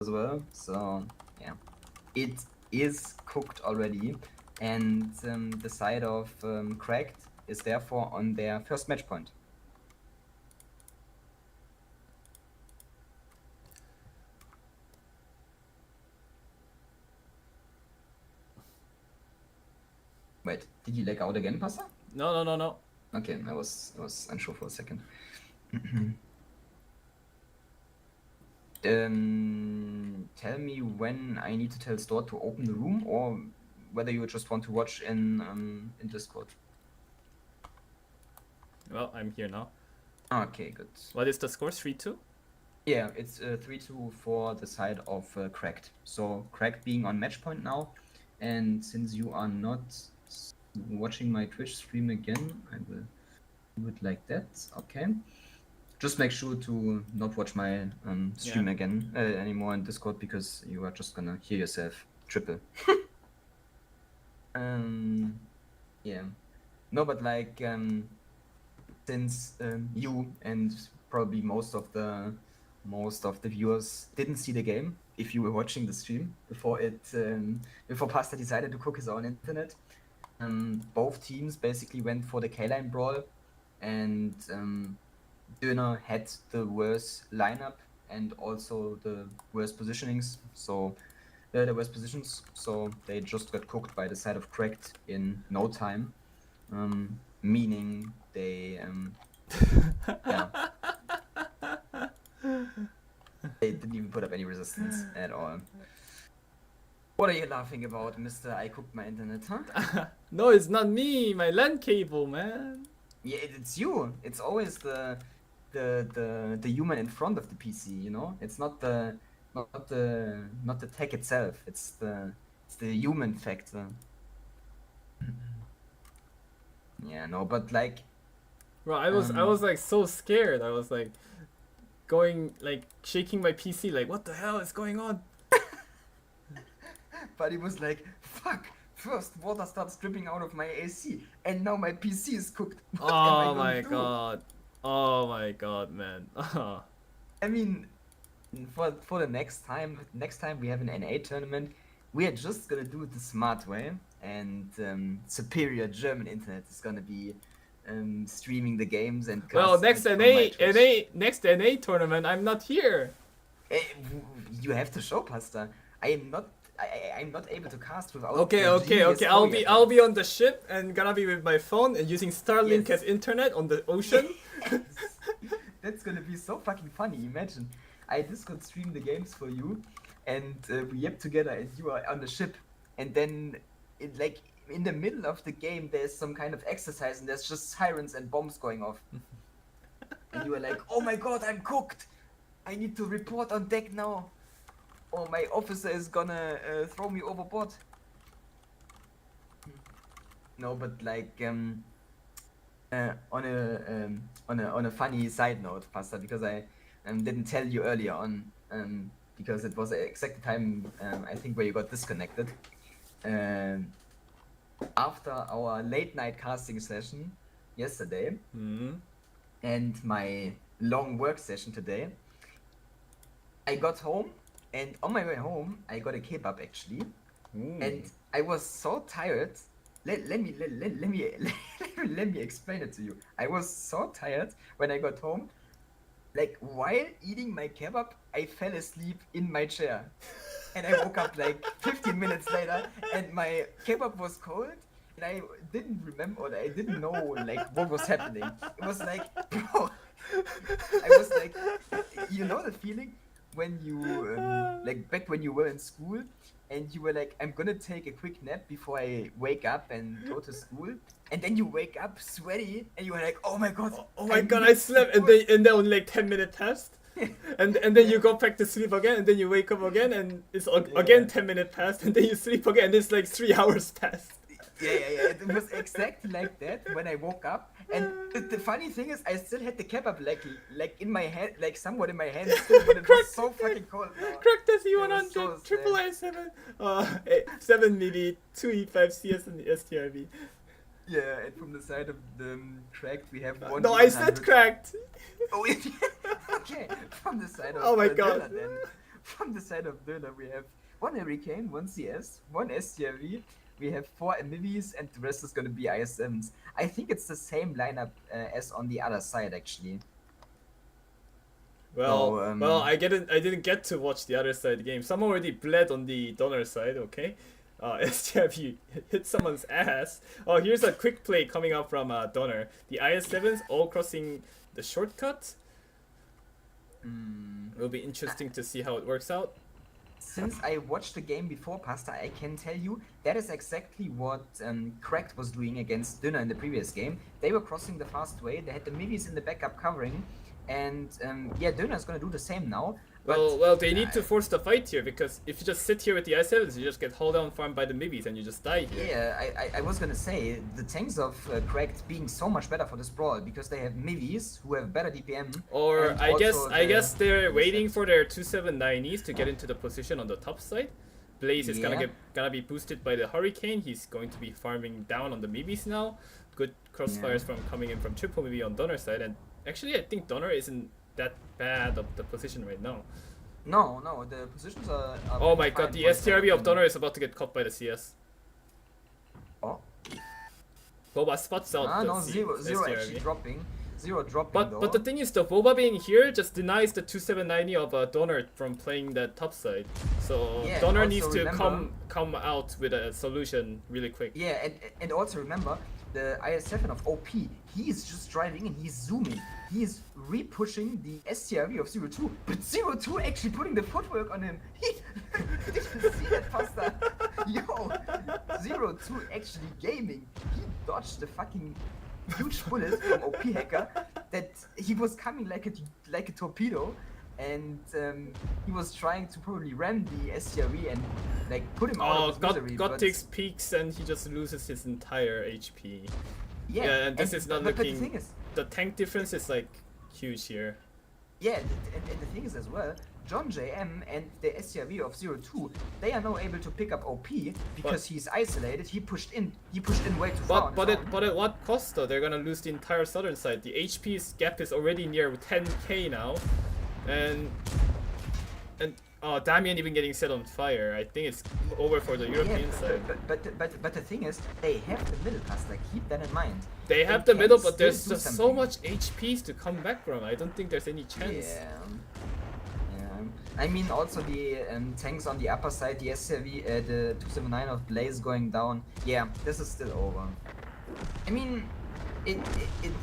as well. So yeah, it is cooked already, and the side of Cracked is therefore on their first match point. Wait, did you lag out again, Pasta? No. Okay, I was unsure for a second. Tell me when I need to tell Store to open the room, or whether you just want to watch in Discord. Well, I'm here now. Okay, good. What is the score? 3-2? Yeah, it's 3-2 for the side of Cracked. So Cracked being on match point now, and since you are not watching my Twitch stream again, I will do it like that. Okay. Just make sure to not watch my stream again anymore in Discord, because you are just gonna hear yourself triple. Yeah. No, but like since you and probably most of the viewers didn't see the game, if you were watching the stream before before Pasta decided to cook his own internet, both teams basically went for the K-line brawl, and Döner had the worst lineup and also the worst positionings. So the worst positions. So they just got cooked by the side of Cracked in no time. Meaning they yeah. They didn't even put up any resistance at all. What are you laughing about, Mr. I cooked my internet, huh? No, it's not me. My LAN cable, man. Yeah, it's you. It's always the human in front of the PC, you know? It's not the tech itself. It's the human factor. Yeah, no, but like Bro, I was like so scared. I was like going like shaking my PC like what the hell is going on? But he was like, fuck, first water starts dripping out of my AC, and now my PC is cooked. What am I Oh gonna my do? god. Oh my god, man. I mean, for the next time we have an NA tournament, we are just gonna do it the smart way, and superior German internet is gonna be streaming the games and Well, casting it from my Twitch. next NA tournament, I'm not here. You have to show, Pasta. I'm not able to cast without. Okay. genius I'll be on the ship and gonna be with my phone and using Starlink Yes. as internet on the ocean. Yes. That's gonna be so fucking funny. Imagine, I Discord stream the games for you, and we yap together, and you are on the ship, and then like in the middle of the game, there's some kind of exercise, and there's just sirens and bombs going off, and you are like, "Oh my god, I'm cooked! I need to report on deck now, or my officer is gonna throw me overboard." No, but like on a funny side note, Pasta, because I didn't tell you earlier on, because it was the exact time I think where you got disconnected. After our late night casting session yesterday and my long work session today, I got home, and on my way home I got a kebab actually, and I was so tired. Let me let me explain it to you. I was so tired when I got home. Like while eating my kebab, I fell asleep in my chair, and I woke up like 15 minutes later, and my kebab was cold, and I didn't remember, or I didn't know like what was happening. It was like, bro, I was like, you know the feeling when you like back when you were in school, and you were like, I'm gonna take a quick nap before I wake up and go to school, and then you wake up sweaty, and you were like, oh my god, Oh my god, I slept and then only like 10-minute passed. And then you go back to sleep again, and then you wake up again, and it's again 10-minute passed, and then you sleep again, and it's like 3 hours passed. Yeah. It was exactly like that when I woke up. And the funny thing is, I still had the kebab like in my hand, like somewhat in my hand still, but it was so fucking cold. Crack the It was C100, so triple sad. A7, 7 milli, 2E5 CS and the STRV. Yeah, and from the side of the Cracked, we have one. No, I said cracked. Oh, yeah. Okay. From the side of Oh my Döner god. then, from the side of Döner, we have one Hurricane, one CS, one STRV. We have 4 Amivis, and the rest is going to be IS7s. I think it's the same lineup as on the other side, actually. Well, So, well, I didn't get to watch the other side game. Some already bled on the Donner side. Okay, STRV hit someone's ass. Oh, here's a quick play coming up from Donner. The IS7s all crossing the shortcut. It'll be interesting to see how it works out. Since I watched the game before, Pasta, I can tell you that is exactly what Cracked was doing against Döner in the previous game. They were crossing the fast way, they had the Mivis in the backup covering, and yeah, Döner is going to do the same now. But, Well, they need to force the fight here, because if you just sit here with the I7s, you just get hold down farmed by the Mivis and you just die here. Yeah, I was gonna say, the tanks of Cracked being so much better for this brawl, because they have Mivis, who have better DPM. Or and I also guess they're the waiting for their 279Es to get into the position on the top side. Blaze is Yeah. gonna be boosted by the Hurricane. He's going to be farming down on the Mivis now. Good crossfires from coming in from triple Mivi on Donner side, and actually I think Donner isn't that bad of the position right now. No, the positions are Oh my fine god, the for STRB side. of Donner is about to get caught by the CS. Oh. Boba spots out the No, zero STRB. actually dropping. Zero dropping though. But the thing is, the Boba being here just denies the 2790 of Donner from playing that top side. So Yeah, Donner also needs to remember- come out with a solution really quick. Yeah, and also remember, the IS7 of OP, he is just driving and he's zooming. He is re-pushing the STRV of 02, but 02 actually putting the footwork on him. Did you see that, Pasta? Yo, 02 actually gaming. He dodged the fucking huge bullet from OP Hacker that he was coming like a torpedo. And he was trying to probably ram the STRV and like put him out Oh, of his misery. God but- takes peaks and he just loses his entire HP. Yeah, Yeah, and this is not but looking. the thing is, The tank difference is like huge here. yeah, and the thing is as well, John JM and the STRV of 02, they are now able to pick up OP because he's isolated. He pushed in way too far. But at what cost though? They're gonna lose the entire southern side. The HP gap is already near 10k now, and Damian even getting set on fire. I think it's over for the European side. but the thing is, they have the middle pass. Like keep that in mind. They have They the middle, can but there's still do just so something. much HPs to come back from. I don't think there's any chance. Yeah. I mean, also the tanks on the upper side, the SCV, the 279 of Blaze going down. Yeah, this is still over. I mean, it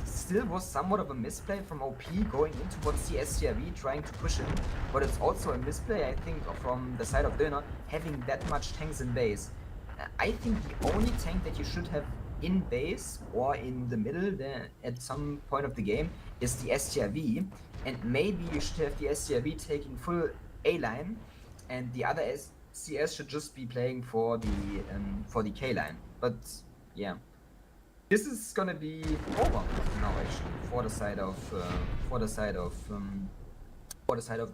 still was somewhat of a misplay from OP going in towards the SCRV, trying to push him, but it's also a misplay, I think, from the side of Döner, having that much tanks in base. I think the only tank that you should have in base or in the middle there at some point of the game is the STRV, and maybe you should have the STRV taking full A line, and the other CS should just be playing for the K line. But yeah, this is gonna be over now actually for the side of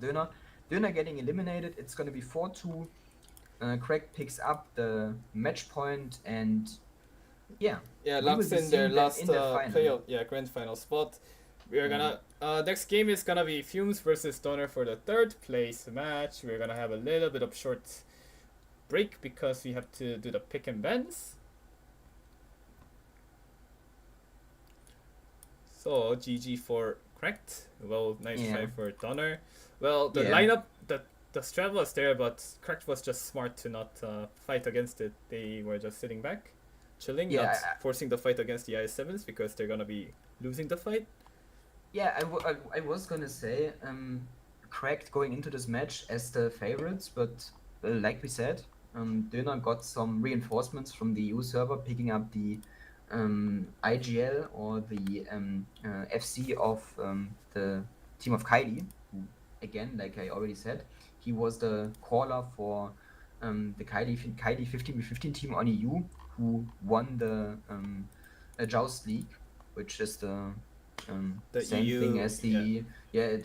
Döner. Döner getting eliminated. It's gonna be 4-2. Craig picks up the match point and yeah. Yeah, we will locks be in their seeing them last in the final. playoff, grand final spot. We are gonna next game is gonna be Fumes versus Donner for the third place match. We're gonna have a little bit of short break because we have to do the pick and bans. So GG for Cracked. Well, nice Yeah. try for Donner. Well, the Yeah. lineup, the strat was there, but Cracked was just smart to not fight against it. They were just sitting back, chilling, Yeah, not forcing the fight against the IS7s because they're gonna be losing the fight. Yeah, I was gonna say Cracked going into this match as the favorites, but like we said, Döner got some reinforcements from the EU server, picking up the IGL or the FC of the team of Kylie, who, again, like I already said, he was the caller for the Kylie 15v15 team on EU, who won the Joust League, which is the same EU, thing as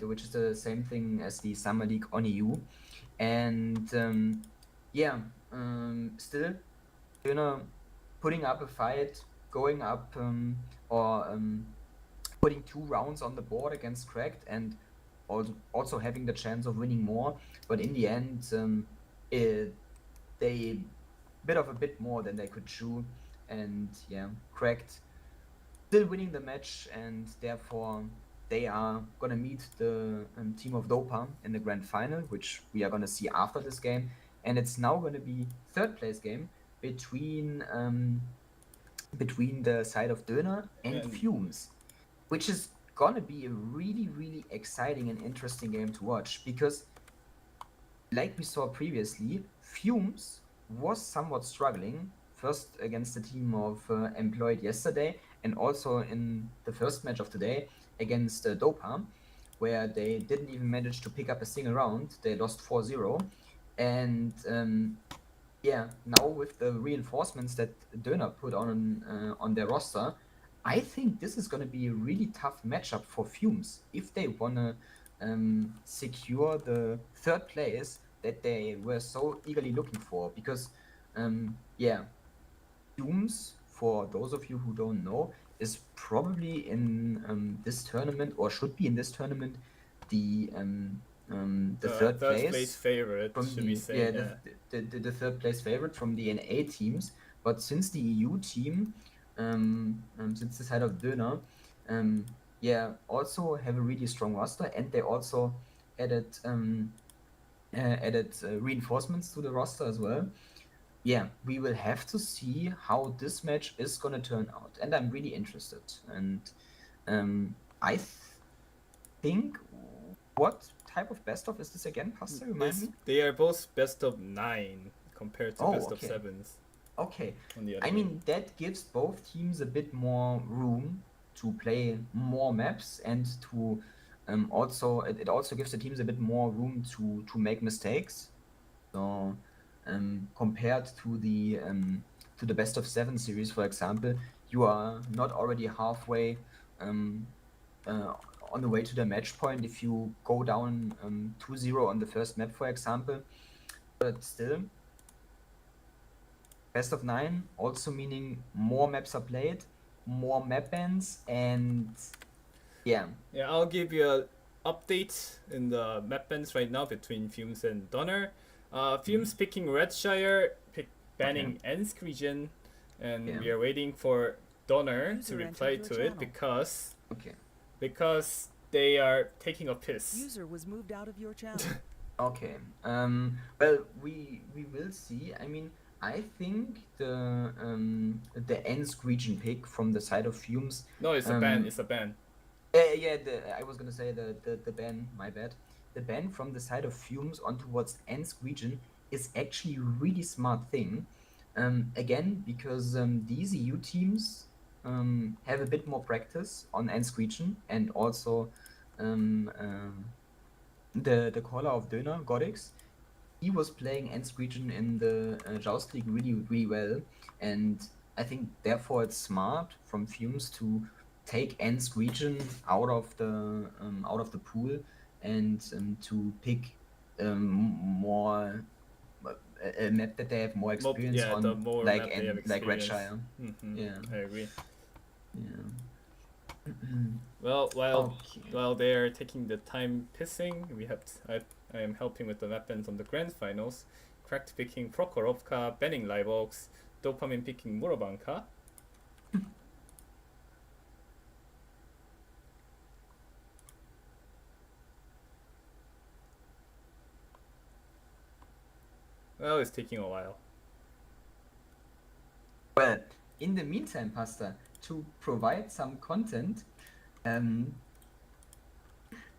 which is the same thing as the Summer League on EU, and still, putting up a fight, going up or putting 2 rounds on the board against Cracked, and also having the chance of winning more. But in the end, they bit of a bit more than they could chew, and yeah, cracked, still winning the match, and therefore they are gonna meet the team of Dopa in the grand final, which we are gonna see after this game, and it's now gonna be third place game between the side of Döner and Fumes, which is gonna be a really exciting and interesting game to watch, because like we saw previously, Fumes was somewhat struggling, first against the team of Employed yesterday, and also in the first match of today against Dopa, where they didn't even manage to pick up a single round. They lost 4-0. And yeah, now with the reinforcements that Döner put on their roster, I think this is going to be a really tough matchup for Fumes if they want to secure the third place that they were so eagerly looking for. Because, yeah, Fumes, for those of you who don't know, is probably in this tournament, or should be in this tournament, the third place favorite, from should we say? the third place favorite from the NA teams. But since the EU team, since the side of Döner, yeah, also have a really strong roster, and they also added reinforcements to the roster as well. Yeah, we will have to see how this match is gonna turn out, and I'm really interested. And I think, what type of best of is this again, Pastor? Remind me. They are both best of 9 compared to best of 7s. Okay. I mean, that gives both teams a bit more room to play more maps, and to also it also gives the teams a bit more room to make mistakes. So compared to the best of 7 series, for example, you are not already halfway on the way to the match point if you go down 2-0 on the first map, for example. But still, best of 9 also meaning more maps are played, more map bans, and yeah. Yeah, I'll give you an update in the map bans right now between Fumes and Donner. Fumes picking Redshire, banning Ensk region, and we are waiting for Donner to reply to it because they are taking a piss. User was moved out of your channel. Okay. Well, we will see. I mean, I think the Ensk region pick from the side of Fumes. No, it's a ban. It's a ban. Yeah, I was gonna say the ban. My bad. The ban from the side of Fumes on towards Ensk region is actually a really smart thing. Again, because these EU teams have a bit more practice on Ensk region, and also the caller of Döner, Godix, he was playing Ensk region in the Joust League really well, and I think therefore it's smart from Fumes to take Ensk region out of the pool, and to pick more a map that they have more experience on, like Redshire. Yeah, I agree. Yeah. Well, while they are taking the time pissing, I am helping with the map bans on the grand finals. Cracked picking Prokhorovka, banning Livox, Dopamine picking Murobanka. Well, it's taking a while. Well, in the meantime, Pastor, to provide some content,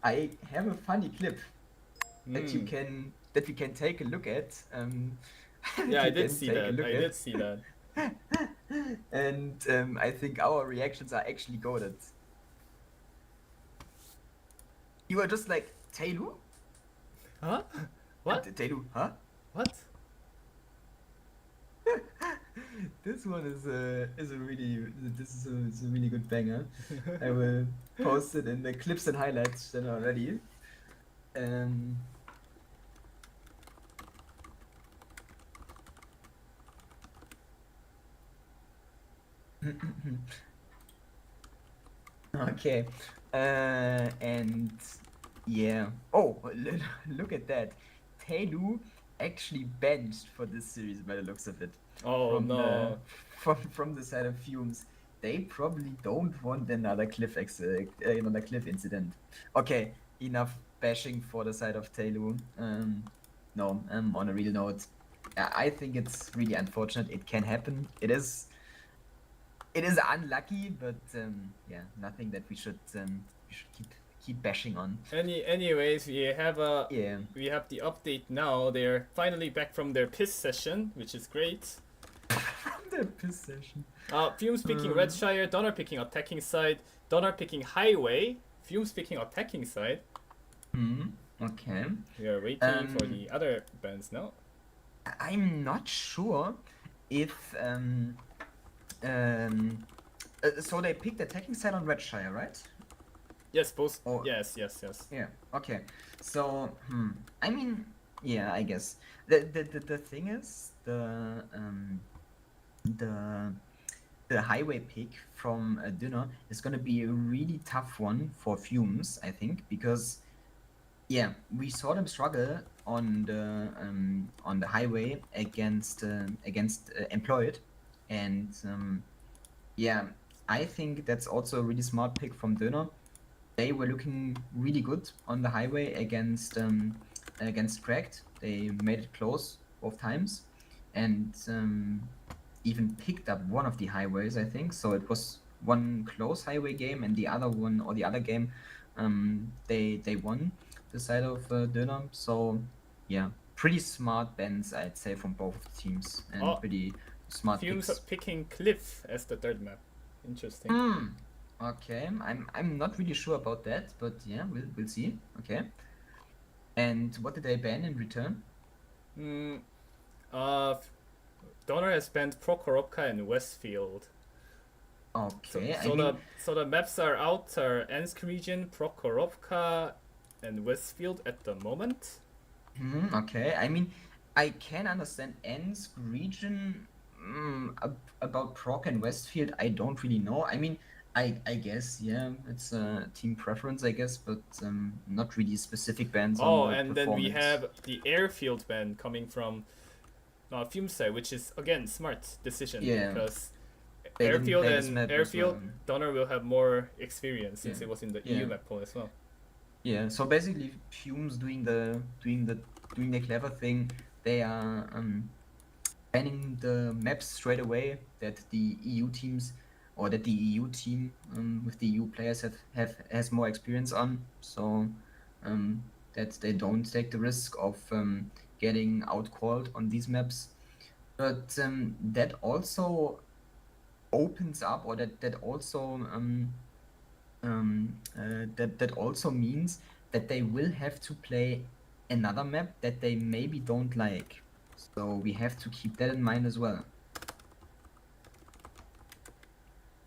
I have a funny clip that we can take a look at. Yeah, I did see that. And I think our reactions are actually goated. You are just like, Tailu? Huh? What? Tailu, huh? What? This one is a really good banger. I will post it in the clips and highlights then already. Okay, and Yeah. Oh, look at that. Telu actually benched for this series by the looks of it. Oh From the no. from the side of Fumes, they probably don't want another cliff incident. Okay, enough bashing for the side of Telu. No, on a real note, I think it's really unfortunate. It can happen. It is unlucky, but yeah, nothing that we should keep bashing on. Anyways, Yeah. we have the update now. They're finally back from their piss session, which is great. From the possession. Fumes picking Redshire, Donner picking attacking side, Donner picking Highway, Fumes picking attacking side. Okay. We are waiting for the other bands now. I'm not sure if so they picked attacking side on Redshire, right? Yes, both. Or- Yes. Yeah. Okay. So, I mean, yeah, I guess the thing is the the highway pick from Dinner is gonna be a really tough one for Fumes, I think, because yeah, we saw them struggle on the highway against Employed, and yeah, I think that's also a really smart pick from Döner. They were looking really good on the highway against Cracked. They made it close both times, and even picked up one of the highways, I think. So it was one close highway game, and the other one or the other game, they won the side of Döner. So yeah, pretty smart bends, I'd say, from both of the teams, and Oh, pretty smart Fumes picks. are picking Cliff as the third map. Interesting. Okay, I'm not really sure about that, but yeah, we'll see. Okay. And what did they ban in return? Mm, uh, Donner has banned Prokhorovka and Westfield. Okay, I So mean, the maps are outer Ensk region, Prokhorovka, and Westfield at the moment. okay. I mean, I can understand Ensk region. About Proc and Westfield, I don't really know. I mean, I guess yeah, it's a team preference, I guess, but not really specific bans on Oh, the and then we performance. have the airfield ban coming from Fumsai, which is again smart decision Yeah, because they didn't airfield play this and map as airfield well. Donner will have more experience since Yeah, it was in the yeah. EU map pool as well. Yeah, so basically, Fumes doing the clever thing. They are banning the maps straight away that the EU teams or that the EU team with the EU players has more experience on. So that they don't take the risk of getting outcalled on these maps. But that also opens up, or that also that also means that they will have to play another map that they maybe don't like. So we have to keep that in mind as well.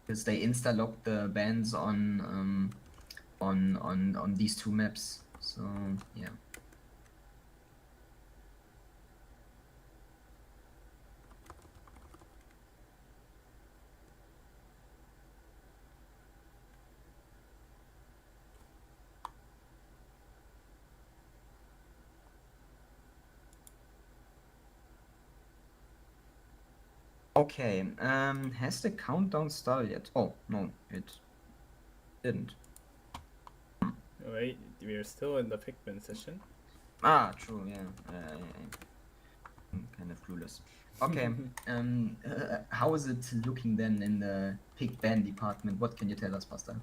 Because they insta lock the bans on these two maps. So yeah. Okay, has the countdown started yet? Oh, no, it didn't. Wait, we are still in the Pikmin session. Ah, true, yeah. I'm kind of clueless. Okay, how is it looking then in the pick ban department? What can you tell us, Pastor?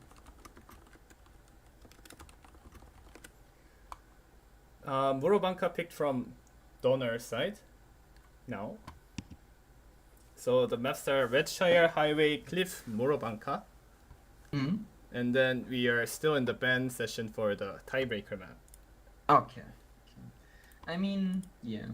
Murobanka picked from Donner's side now. So the maps are Redshire, Highway, Cliff, Murobanka. Hmm. And then we are still in the ban session for the tiebreaker map. Okay. I mean, yeah.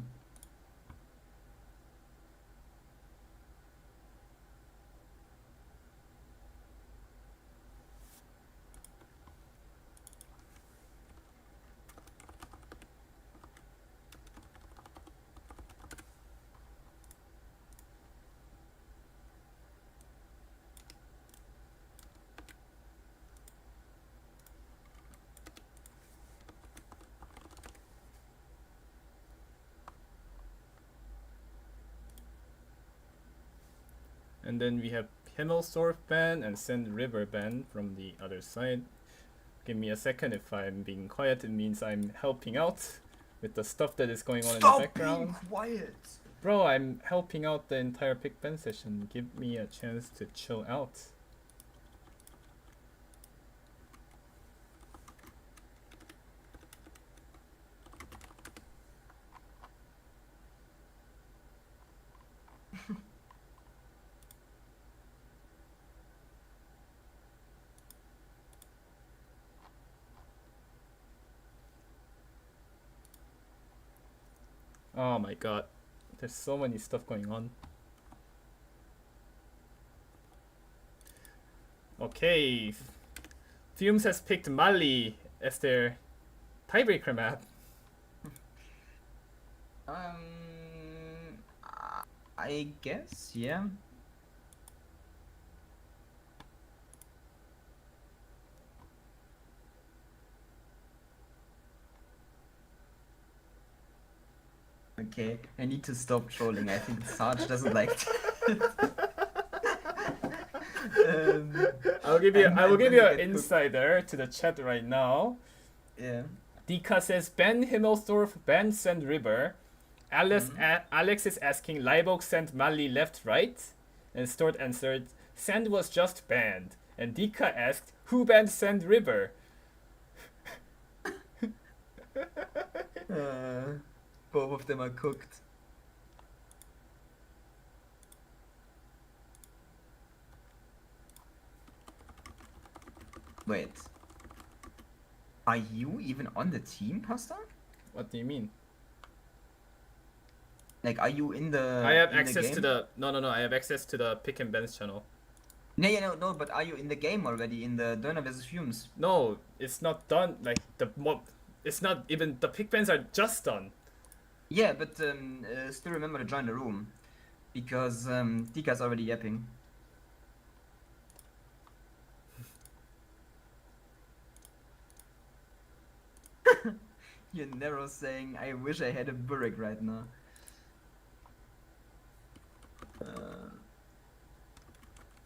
And then we have Himmelsdorf ban and Sand River ban from the other side. Give me a second. If I'm being quiet, it means I'm helping out with the stuff that is going on in the background. Being quiet. Bro, I'm helping out the entire pick ban session. Give me a chance to chill out. Oh my god. There's so many stuff going on. Okay. Fumes has picked Mali as their tiebreaker map. I guess, yeah. Okay, I need to stop trolling. I think Sarge doesn't like it. I will give you an get insider to the chat right now. Yeah. Dika says ban Himmelsdorf, ban Sand River. Alex is asking Liebok sent Mali left right, and Stort answered Sand was just banned. And Dika asked who banned Sand River. Both of them are cooked. Wait. Are you even on the team, Pasta? What do you mean? Like, are you in the? I have in access game? to the no. I have access to the Pick and Ben's channel. No. But are you in the game already in the Döner vs Fumes? No, it's not done. Like the mob, it's not even the Pick Bens are just done. Yeah, but still remember to join the room, because Dika's already yapping. You're narrow saying, I wish I had a Burek right now.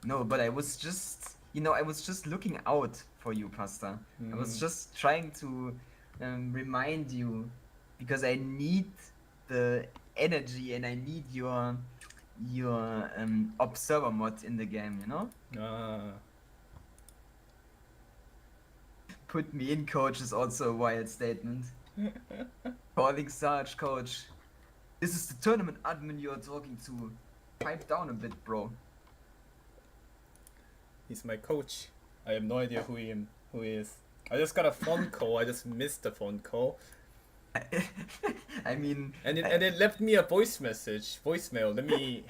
No, but I was just, I was just looking out for you, Pasta. I was just trying to remind you, because I need the energy and I need your observer mod in the game, you know? Put me in, coach, is also a wild statement. Calling Sarge, coach. This is the tournament admin you are talking to. Pipe down a bit, bro. He's my coach. I have no idea who he is. I just got a phone call. I just missed the phone call. I mean... And it left me a voicemail. Let me...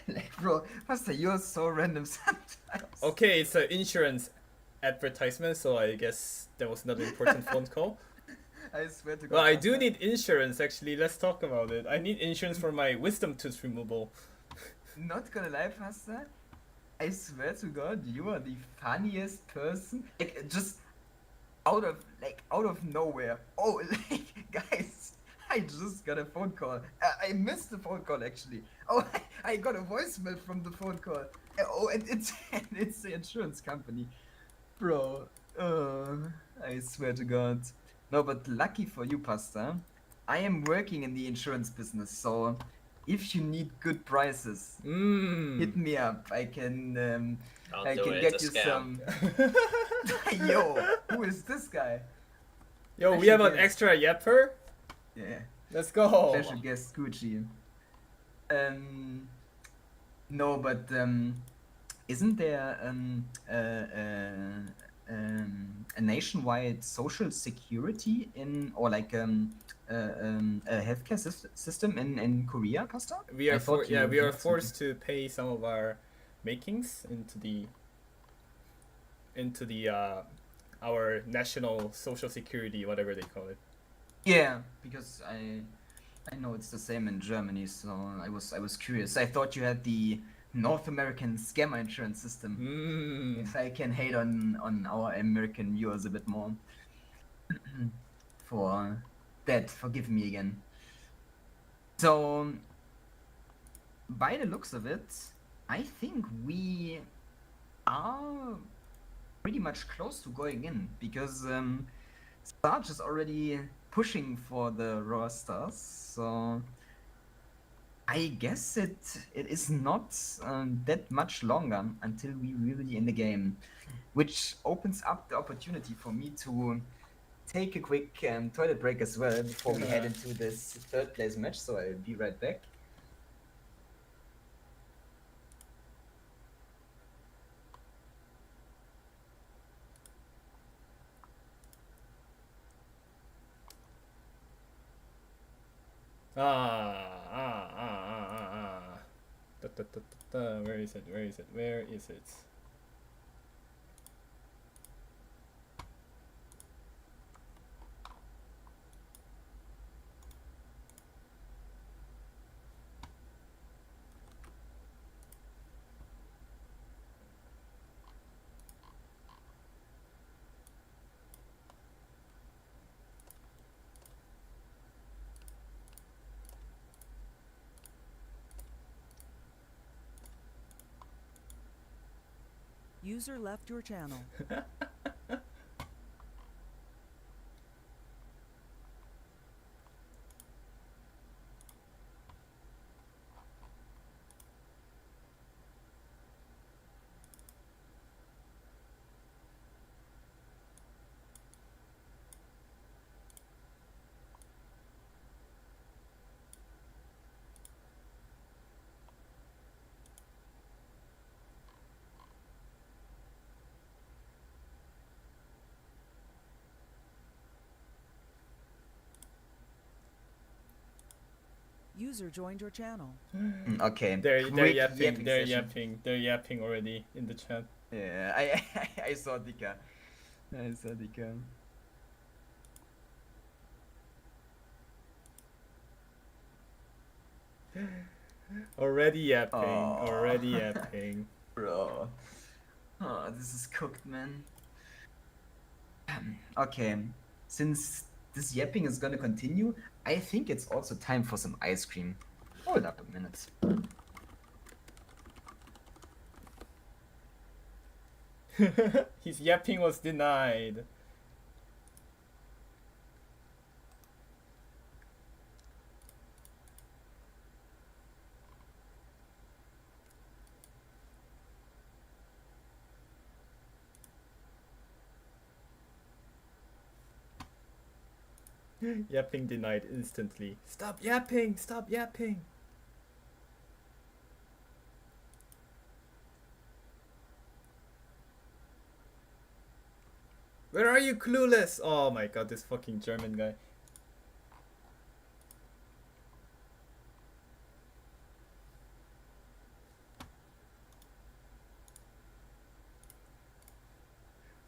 Like, bro, Pastor, you're so random sometimes. Okay, it's an insurance advertisement, so I guess that was not an important phone call. I swear to God. Well, I do need insurance, actually. Let's talk about it. I need insurance for my wisdom tooth removal. Not gonna lie, Pastor. I swear to God, you are the funniest person. Like, just out of nowhere. Oh, like, guys, I just got a phone call. I missed the phone call, actually. Oh, I got a voicemail from the phone call. Oh, and it's the insurance company. Bro, I swear to God. No, but lucky for you, Pasta, I am working in the insurance business, so if you need good prices, hit me up. I can get you some. Yo, who is this guy? Yo, we have an extra yapper? Yeah. Let's go. Special guest Gucci. No, but isn't there a nationwide social security or like a healthcare system in Korea, Pasta? We are forced to pay some of our makings into the our national social security, whatever they call it. Yeah, because I know it's the same in Germany, so I was curious. I thought you had the North American scammer insurance system. If I can hate on our American viewers a bit more for that, forgive me again. So by the looks of it, I think we are pretty much close to going in because Sarge is already pushing for the rosters, so I guess it is not that much longer until we really in the game, which opens up the opportunity for me to take a quick toilet break as well before we head into this third place match. So I'll be right back. Where is it? Where is it? Where is it? User left your channel. User joined your channel. Okay. They're quick yapping. They're session. yapping. They're yapping already in the chat. Yeah, I saw Dika. I saw Dika. Already yapping. Oh. Already yapping. Bro. Oh, this is cooked, man. Okay, since this yapping is gonna continue, I think it's also time for some ice cream. Hold up a minute. His yapping was denied. Yapping denied instantly. Stop yapping! Stop yapping! Where are you, clueless? Oh my god, this fucking German guy.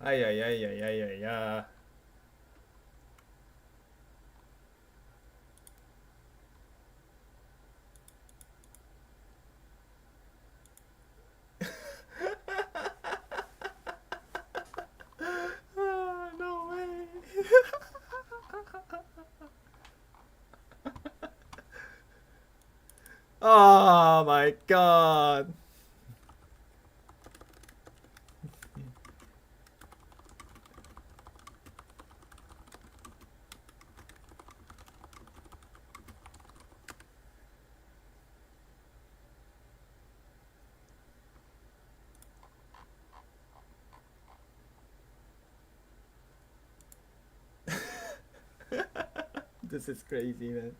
Ay ay ay ay ay ay ay. No way. Oh my god. This is crazy, man.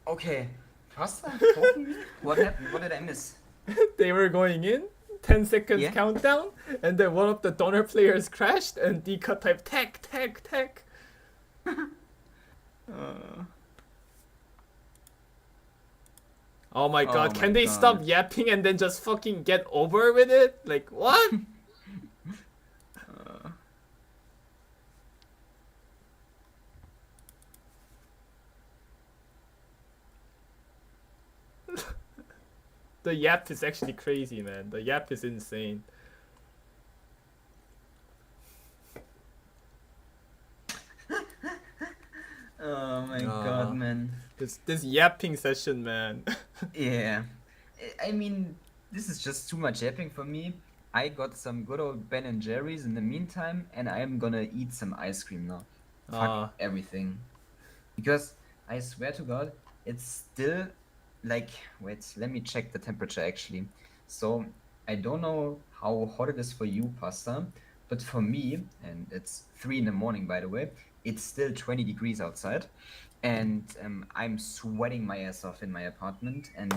Okay, Costa, talking? What happened? What did I miss? They were going in, 10 seconds Yeah. countdown, and then one of the donor players crashed, and Dika typed tech, tech, tech. Oh my god, my can they God. stop yapping and then just fucking get over with it? Like, what? The yap is actually crazy, man. The yap is insane. Oh my Ah. god, man. This yapping session, man. Yeah. I mean, this is just too much yapping for me. I got some good old Ben and Jerry's in the meantime, and I am gonna eat some ice cream now. Fuck Ah. everything. Because I swear to God, it's still like, wait, let me check the temperature actually. So I don't know how hot it is for you, Pasta, but for me, and it's 3 in the morning by the way, it's still 20 degrees outside. And I'm sweating my ass off in my apartment, and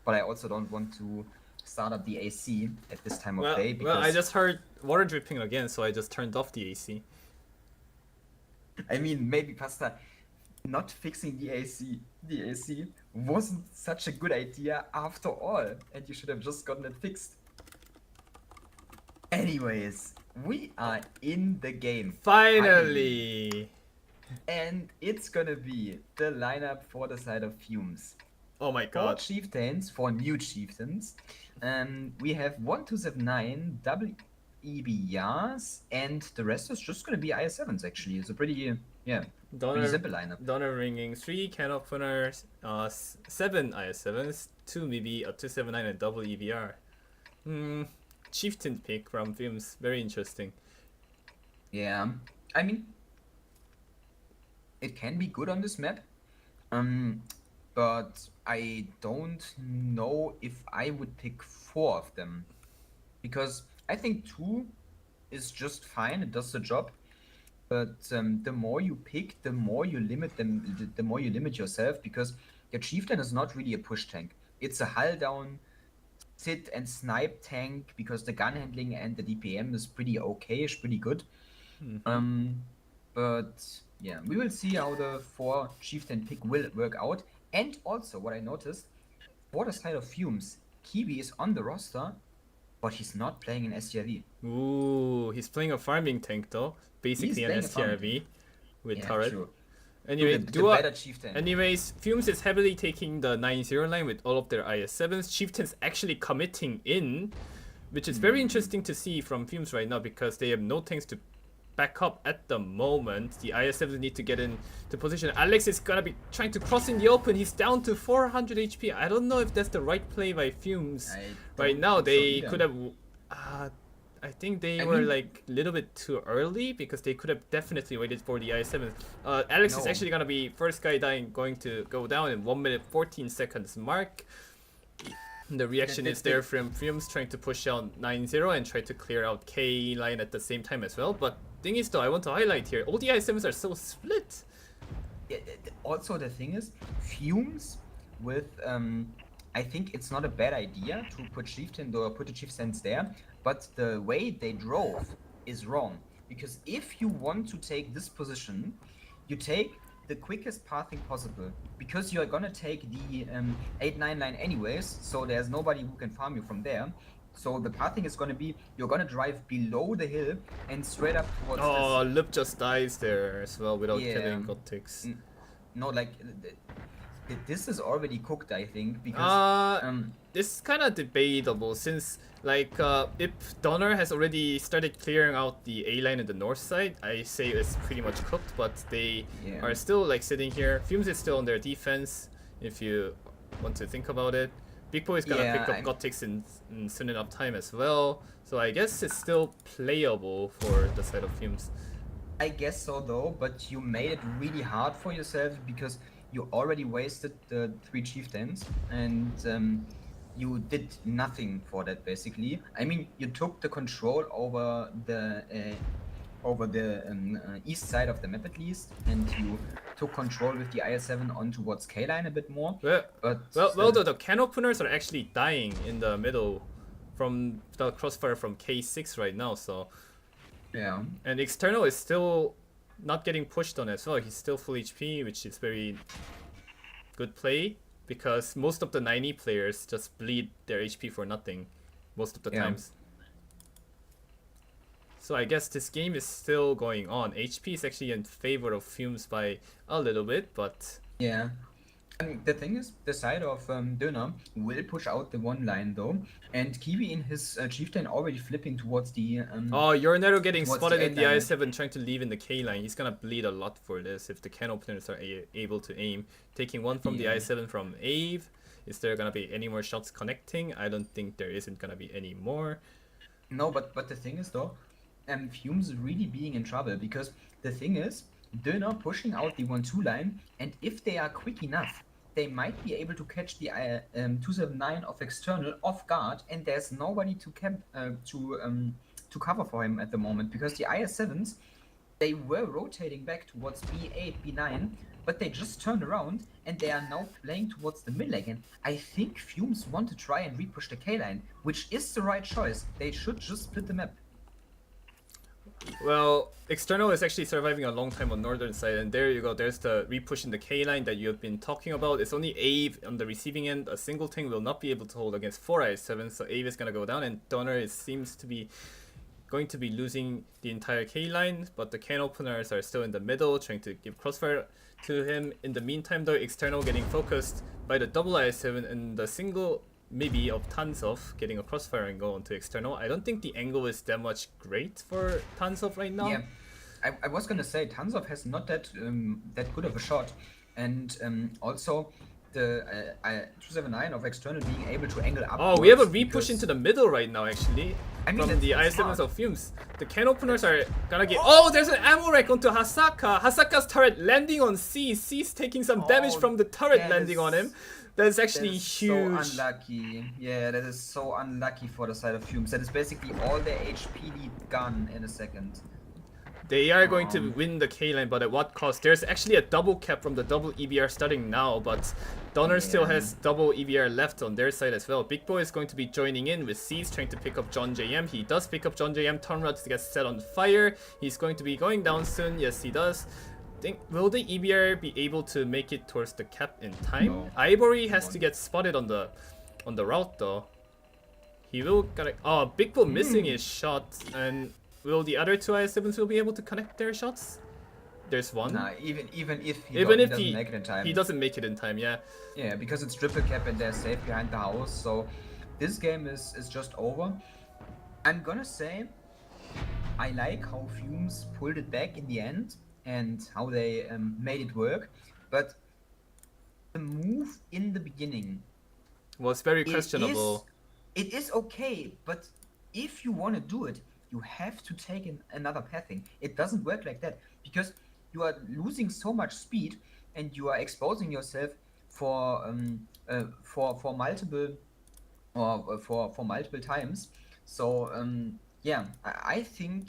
but I also don't want to start up the AC at this time of day because well, I just heard water dripping again, so I just turned off the AC. I mean, maybe Pasta, not fixing the AC wasn't such a good idea after all, and you should have just gotten it fixed. Anyways, we are in the game. Finally! And it's gonna be the lineup for the side of Fumes. Oh my 4 god. chieftains, 4 new chieftains. We have 1279 double EBRs, and the rest is just gonna be IS7s actually. It's a pretty pretty simple lineup. Donor ringing 3 can openers, 7 IS7s, 2 maybe a 279 and double EVR. Chieftain pick from Films, very interesting. Yeah, I mean, it can be good on this map, but I don't know if I would pick 4 of them, because I think 2 is just fine. It does the job, but the more you pick, the more you limit them. The more you limit yourself, because your chieftain is not really a push tank. It's a hull down, sit and snipe tank, because the gun handling and the DPM is pretty okay-ish, pretty good. But yeah, we will see how the 4 chieftain pick will work out. And also, what I noticed, for the side of Fumes, Kiwi is on the roster, but he's not playing an STRV. Ooh, he's playing a farming tank though, basically an playing a farming STRV with Yeah, turret. true. Anyway, the Dua. better chieftain. Anyways, Fumes is heavily taking the 9-0 line with all of their IS7s. Chieftains actually committing in, which is very interesting to see from Fumes right now because they have no tanks to back up at the moment. The IS7s need to get in to position. Alex is gonna be trying to cross in the open. He's down to 400 HP. I don't know if that's the right play by Fumes. Right don't now, think so they either. could have. I think they were mean- like a little bit too early because they could have definitely waited for the I7. Alex is No. actually gonna be first guy dying, going to go down in 1 minute 14 seconds mark. The reaction is there from Fumes trying to push out 9-0 and try to clear out K line at the same time as well. But thing is though, I want to highlight here, all the I7s are so split. Also, the thing is, Fumes with I think it's not a bad idea to put chieftain or put the chieftains there, but the way they drove is wrong. Because if you want to take this position, you take the quickest pathing possible, because you are gonna take the 8-9 line anyways, so there's nobody who can farm you from there. So the pathing is gonna be, you're gonna drive below the hill and straight up towards Oh, this. Lip just dies there as well without Yeah. killing Gotix. No, like this is already cooked, I think, because This is kind of debatable since like if Donner has already started clearing out the A line in the north side, I say it's pretty much cooked, but they Yeah. are still like sitting here. Fumes is still on their defense if you want to think about it. Big Boy is gonna Yeah, pick up Gotix in soon enough time as well, so I guess it's still playable for the side of Fumes. I guess so though, but you made it really hard for yourself because you already wasted the 3 chieftains, and you did nothing for that basically. I mean, you took the control over the east side of the map at least, and you took control with the IS7 on towards K-line a bit more. Well, the can openers are actually dying in the middle from the crossfire from K6 right now, so. Yeah. And external is still not getting pushed on as well. He's still full HP, which is very good play because most of the 90 players just bleed their HP for nothing most of the Yeah. times. So I guess this game is still going on. HP is actually in favor of Fumes by a little bit, but Yeah. The thing is, the side of Döner will push out the one line though, and Kiwi in his chieftain already flipping towards the Oh, Yornero getting towards spotted the in the 8 line. I7 trying to leave in the K line. He's gonna bleed a lot for this if the can openers are able to aim. Taking one from the Yeah. I7 from Ave. Is there gonna be any more shots connecting? I don't think there isn't gonna be any more. No, but the thing is though, Fumes really being in trouble because the thing is, Döner pushing out the 1-2 line, and if they are quick enough, they might be able to catch the 279 of external off guard, and there's nobody to camp to cover for him at the moment because the IS7s they were rotating back towards B8, B9, but they just turned around and they are now playing towards the mid lane. And I think Fumes want to try and repush the K line, which is the right choice. They should just split the map. Well, External is actually surviving a long time on northern side, and there you go. There's the repush in the K line that you have been talking about. It's only Ave on the receiving end. A single thing will not be able to hold against 4 I7, so Ave is gonna go down, and Donner seems to be going to be losing the entire K line, but the can openers are still in the middle, trying to give crossfire to him. In the meantime, though, External getting focused by the double I7 and the single maybe of Tansov getting a crossfire angle onto External. I don't think the angle is that much great for Tansov right now. Yeah, I was gonna say Tansov has not that that good of a shot, and also the 279 of external being able to angle up. Oh, we have a repush into the middle right now, actually. I mean, from the that's I7s smart. of Fumes. The can openers are gonna get. Oh, there's an ammo rack onto Hasaka. Hasaka's turret landing on C. C's taking some damage Oh, from the turret that landing is- on him. That's That actually is huge. so unlucky. Yeah, that is so unlucky for the side of Fumes. That is basically all their HP lead gone in a second. They are going to win the K line, but at what cost? There's actually a double cap from the double EBR starting now, but Donner still Yeah. has double EBR left on their side as well. Big Boy is going to be joining in with C's trying to pick up John JM. He does pick up John JM. Tonrad gets set on fire. He's going to be going down soon. Yes, he does. Will the EBR be able to make it towards the cap in time? No. Ivory has won't. to get spotted on the route though. He will get. Oh, Big Bull missing his shot, and will the other two I7s will be able to connect their shots? There's one. Nah, even if he Even if doesn't he make it in time. he doesn't make it in time, yeah. Yeah, because it's triple cap and they're safe behind the house. So this game is just over. I'm gonna say I like how Fumes pulled it back in the end and how they made it work. But the move in the beginning Was very it questionable. It is okay, but if you want to do it, you have to take another pathing. It doesn't work like that because you are losing so much speed and you are exposing yourself for multiple or for multiple times. So yeah, I think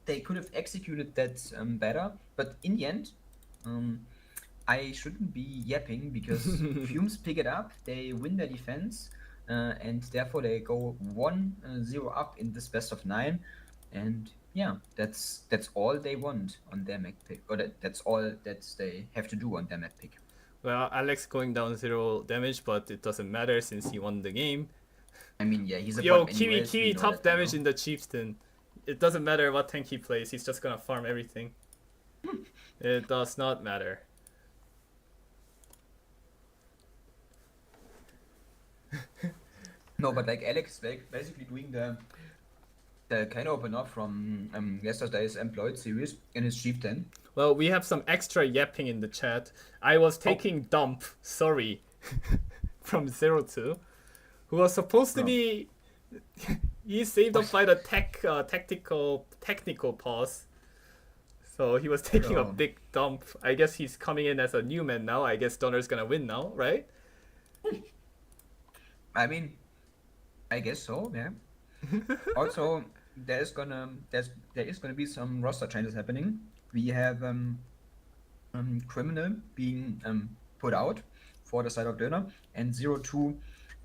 they could have executed that better. But in the end, I shouldn't be yapping because Fumes pick it up, they win their defense, and therefore they go 1-0 up in this best of 9. And yeah, that's all they want on their mech pick, or that's all that they have to do on their mech pick. Well, Alex going down 0 damage, but it doesn't matter since he won the game. I mean, yeah, he's a Yo, bot anyways, we Kiwi know top that by damage now. in the Chieftain. It doesn't matter what tank he plays, he's just gonna farm everything. It does not matter. No, but like Alex, like basically doing the can opener from yesterday's Employed series in his chieftain. Well, we have some extra yapping in the chat. I was taking dump, sorry, from 02, who was supposed to Oh. be. He's saved up by the technical pause. So he was taking a Oh. big dump. I guess he's coming in as a new man now. I guess Donner's gonna win now, right? I mean, I guess so, yeah. Also, there is gonna be some roster changes happening. We have Criminal being put out for the side of Döner, and 02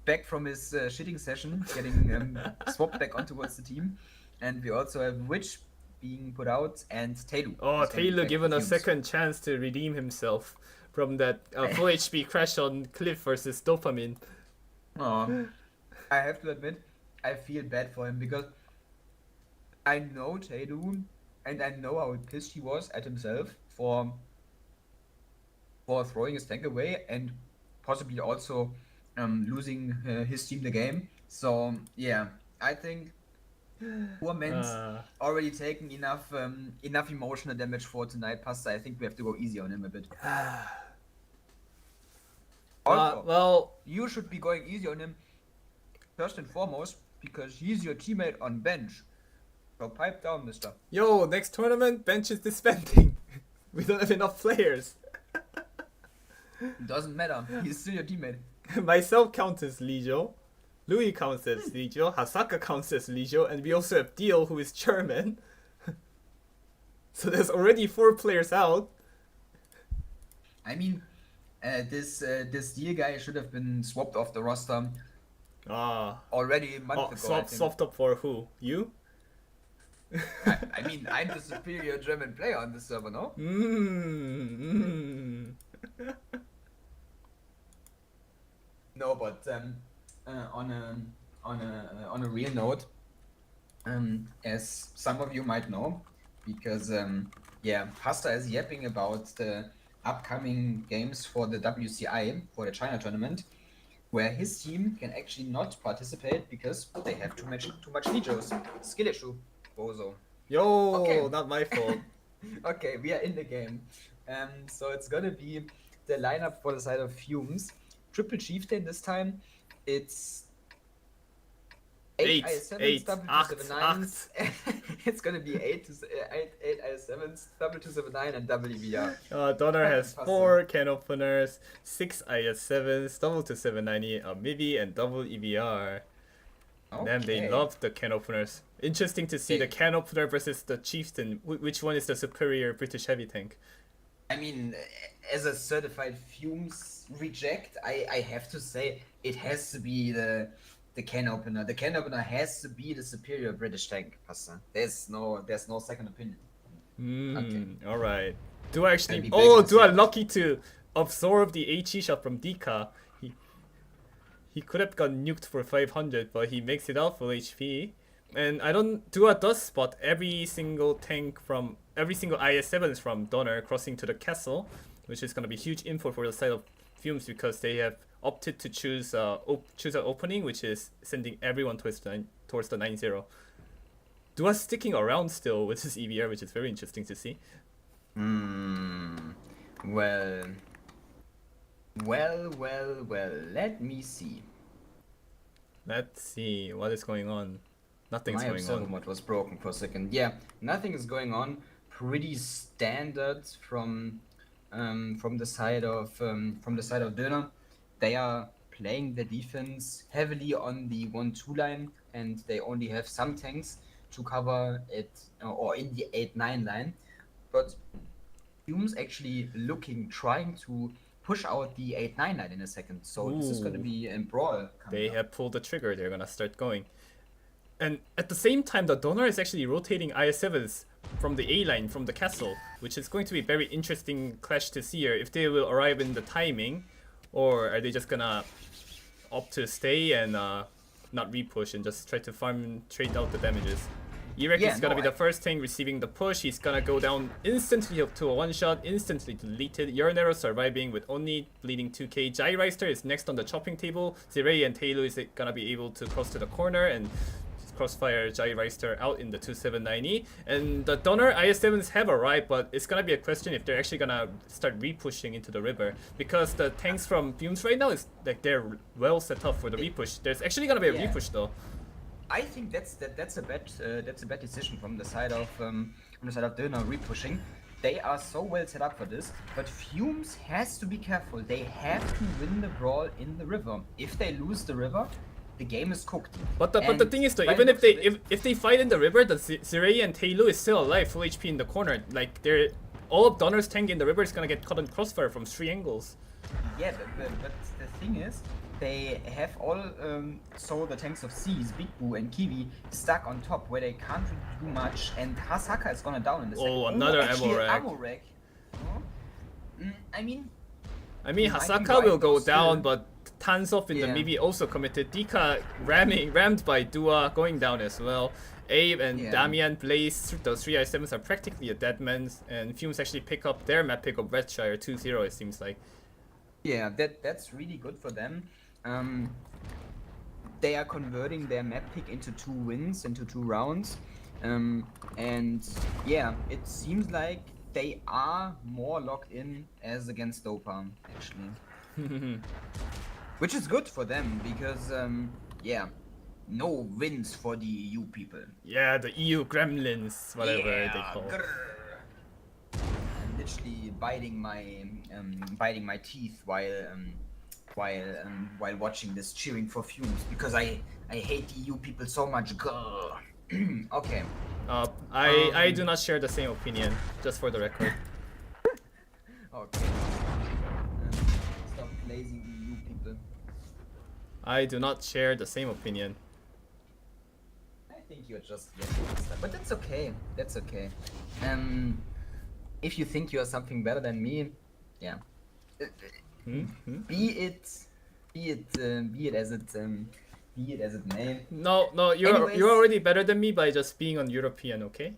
back from his shitting session, getting swapped back onto towards the team. And we also have Witch being put out, and Taylor. Oh, Taylor given a second chance to redeem himself from that full HP crash on Cliff versus Dopamine. Oh, I have to admit, I feel bad for him because I know Taedu and I know how pissed he was at himself for throwing his tank away, and possibly also losing his team the game. So yeah, I think poor Men's already taken enough emotional damage for tonight, Pasta. I think we have to go easy on him a bit. Also, well, you should be going easy on him first and foremost because he's your teammate on bench. So pipe down, mister. yo, next tournament, bench is disbanding. We don't have enough players. Doesn't matter. He's still your teammate. Myself counts as Lijo. Louis counts as Lijo. Hasaka counts as Lijo. And we also have Deal, who is German. So there's already 4 players out. I mean, this Deal guy should have been swapped off the roster already a month ago. I think. Swapped up for who? You? I mean, I'm the superior German player on this server, no? No, but on a real note, as some of you might know, because Pasta is yapping about the upcoming games for the WCI, for the China tournament, where his team can actually not participate because they have too much Lijos. Skill issue, Bozo. Yo, Okay. not my fault. Okay, we are in the game. So it's gonna be the lineup for the side of Fumes. Triple Chieftain this time. It's 8 IS7s, double 279s. It's gonna be 8 IS7s, double 279 and double EVR. Donner has Pasta. 4 can openers, 6 IS7s, double to 790, a MIDI, and double EVR. Damn, they Okay. love the can openers. Interesting to see the Hey. can opener versus the Chieftain. Which one is the superior British heavy tank? I mean, as a certified Fumes reject, I have to say it has to be the can opener. The can opener has to be the superior British tank, Pasta. There's no second opinion. All right. Do I actually? I'll be Oh, back do I soon. lucky to absorb the HE shot from Dika? He could have got nuked for 500, but he makes it out full HP. And Dua does spot every single IS7s from Donner crossing to the castle, which is gonna be huge info for the side of Fumes because they have opted to choose an opening, which is sending everyone towards the 9-0. Dua sticking around still with his EVR, which is very interesting to see. Well. Let me see. Let's see what is going on. Nothing's My going observer on. mod was broken for a second. Yeah, nothing is going on. Pretty standard from the side of Döner. They are playing the defense heavily on the 1-2 line, and they only have some tanks to cover it or in the 8-9 line. But Fumes actually trying to push out the 8-9 line in a second. So this is going to Ooh. be a brawl. They have pulled the trigger. They're gonna start going. And at the same time, the Donner is actually rotating IS7s from the A line, from the castle, which is going to be a very interesting clash to see here. If they will arrive in the timing, or are they just gonna opt to stay and not repush and just try to farm trade out the damages. Irek Yeah, is gonna no, be the first thing receiving the push. He's gonna go down instantly up to a one-shot, instantly deleted. Uranero surviving with only bleeding 2k. Jaireister is next on the chopping table. Zirei and Taylor is gonna be able to cross to the corner and crossfire Jaireister out in the 2790. And the Donner IS7s have arrived, but it's gonna be a question if they're actually gonna start repushing into the river. Because the tanks from Fumes right now is like they're well set up for the repush. There's actually gonna be a Yeah. repush though. I think that's a bad decision from the side of Döner repushing. They are so well set up for this, but Fumes has to be careful. They have to win the brawl in the river. If they lose the river, the game is cooked. But the And thing is though, by even the if they looks of it- if they fight in the river, the Zirei and Taylor is still alive, full HP in the corner. Like they're all of Donner's tank in the river is gonna get caught in crossfire from 3 angles. Yeah, but the thing is, they have all so the tanks of C's, Big Boo and Kiwi stuck on top where they can't really do much, and Hasaka is gonna down in the second. Oh, another actually, ammo rack. ammo rack. Oh. I mean, I mean, Might be Hasaka right, will go though, still. down, but Tansov in the Yeah. maybe also committed. Dika rammed by Dua going down as well. Abe and Yeah. Damian Blaze, those 3 I7s are practically a dead man, and Fumes actually pick up their map pick of Redshire 2-0 it seems like. Yeah, that's really good for them. Um, they are converting their map pick into 2 wins, into 2 rounds. And yeah, it seems like they are more locked in as against Dopa, actually. Which is good for them because, yeah, no wins for the EU people. Yeah, the EU gremlins, whatever they call. grrr. I'm literally biting my teeth while watching this, cheering for fumes because I hate the EU people so much. Grrr. Okay. I do not share the same opinion, just for the record. Okay. Stop praising EU people. I do not share the same opinion. I think you're just but that's okay. That's okay. If you think you are something better than me, yeah. Be it as it may. No, Anyways. you're already better than me by just being on European, okay?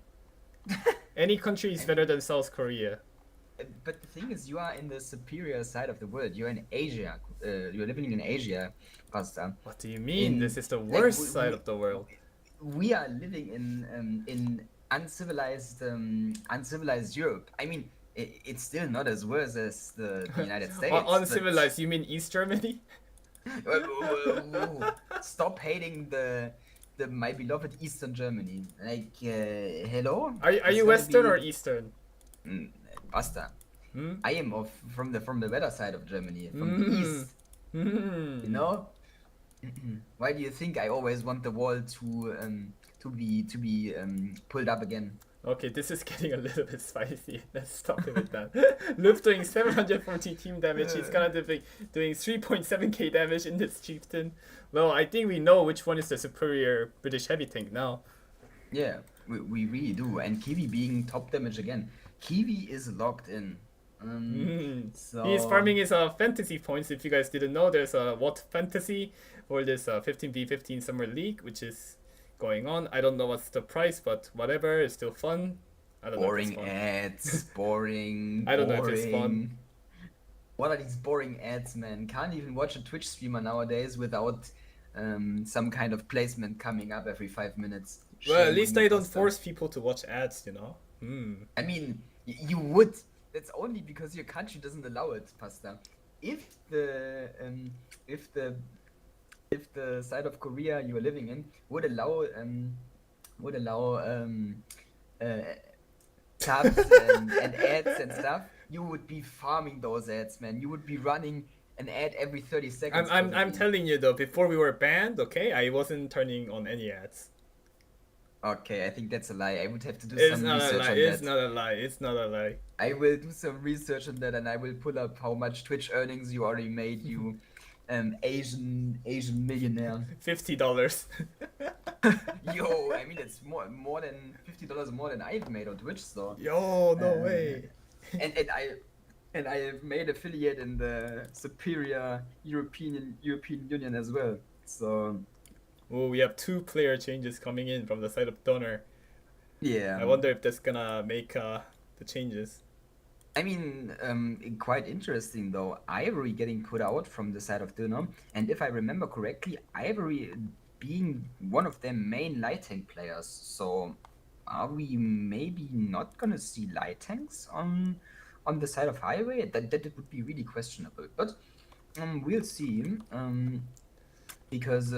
Any country is better than South Korea. But the thing is, you are in the superior side of the world. You're in Asia. You're living in Asia, Pasta. What do you mean? This is the like, worst side of the world. We are living in uncivilized Europe. I mean, it's still not as worse as the United States. Uncivilized, you mean East Germany? Stop hating the my beloved Eastern Germany. Like, hello. Are you Western or Eastern? Basta. I am from the better side of Germany, from the east. You know. Why do you think I always want the wall to be pulled up again? Okay, this is getting a little bit spicy. Let's stop it with that. Luft doing 740 team damage. He's gonna be doing 3.7k damage in this chieftain. Well, I think we know which one is the superior British heavy tank now. Yeah, we really do. And Kiwi being top damage again. Kiwi is locked in. So He's farming his fantasy points. If you guys didn't know, there's a what fantasy for this 15v15 summer league, which is going on. I don't know what's the price, but whatever, it's still fun. I don't boring know if it's fun. ads, boring. I don't know if it's boring. fun. What are these boring ads, man? Can't even watch a Twitch streamer nowadays without some kind of placement coming up every 5 minutes. Well, at Shame least on you, I don't Costa. force people to watch ads, you know. I mean, you would. That's only because your country doesn't allow it, Pasta. If the side of Korea you are living in would allow tabs and ads and stuff, you would be farming those ads, man. You would be running an ad every 30 seconds. I'm telling you though, before we were banned, okay, I wasn't turning on any ads. Okay, I think that's a lie. I would have to do It's some not a research lie. on It's that. not a lie. It's not a lie. I will do some research on that, and I will pull up how much Twitch earnings you already made, you Asian millionaire. $50. Yo, I mean it's more than $50 more than I've made on Twitch, so. Yo, no Uh, way. And I have made affiliate in the superior European Union as well. So Oh, we have 2 player changes coming in from the side of Donor. yeah. I wonder if that's gonna make the changes. I mean, quite interesting though. Ivory getting put out from the side of Döner, and if I remember correctly, Ivory being one of their main light tank players. So, are we maybe not gonna see light tanks on the side of Highway? That would be really questionable. But we'll see. Because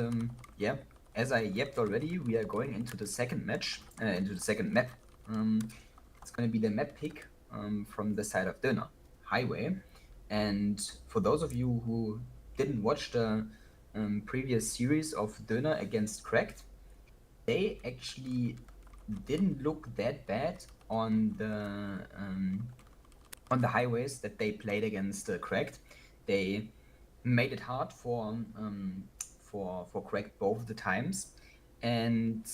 yeah, as I yapped already, we are going into the second match, into the second map. It's gonna be the map pick. From the side of Döner Highway. And for those of you who didn't watch the previous series of Döner against Cracked, they actually didn't look that bad on the highways that they played against Cracked. They made it hard for Cracked both the times, and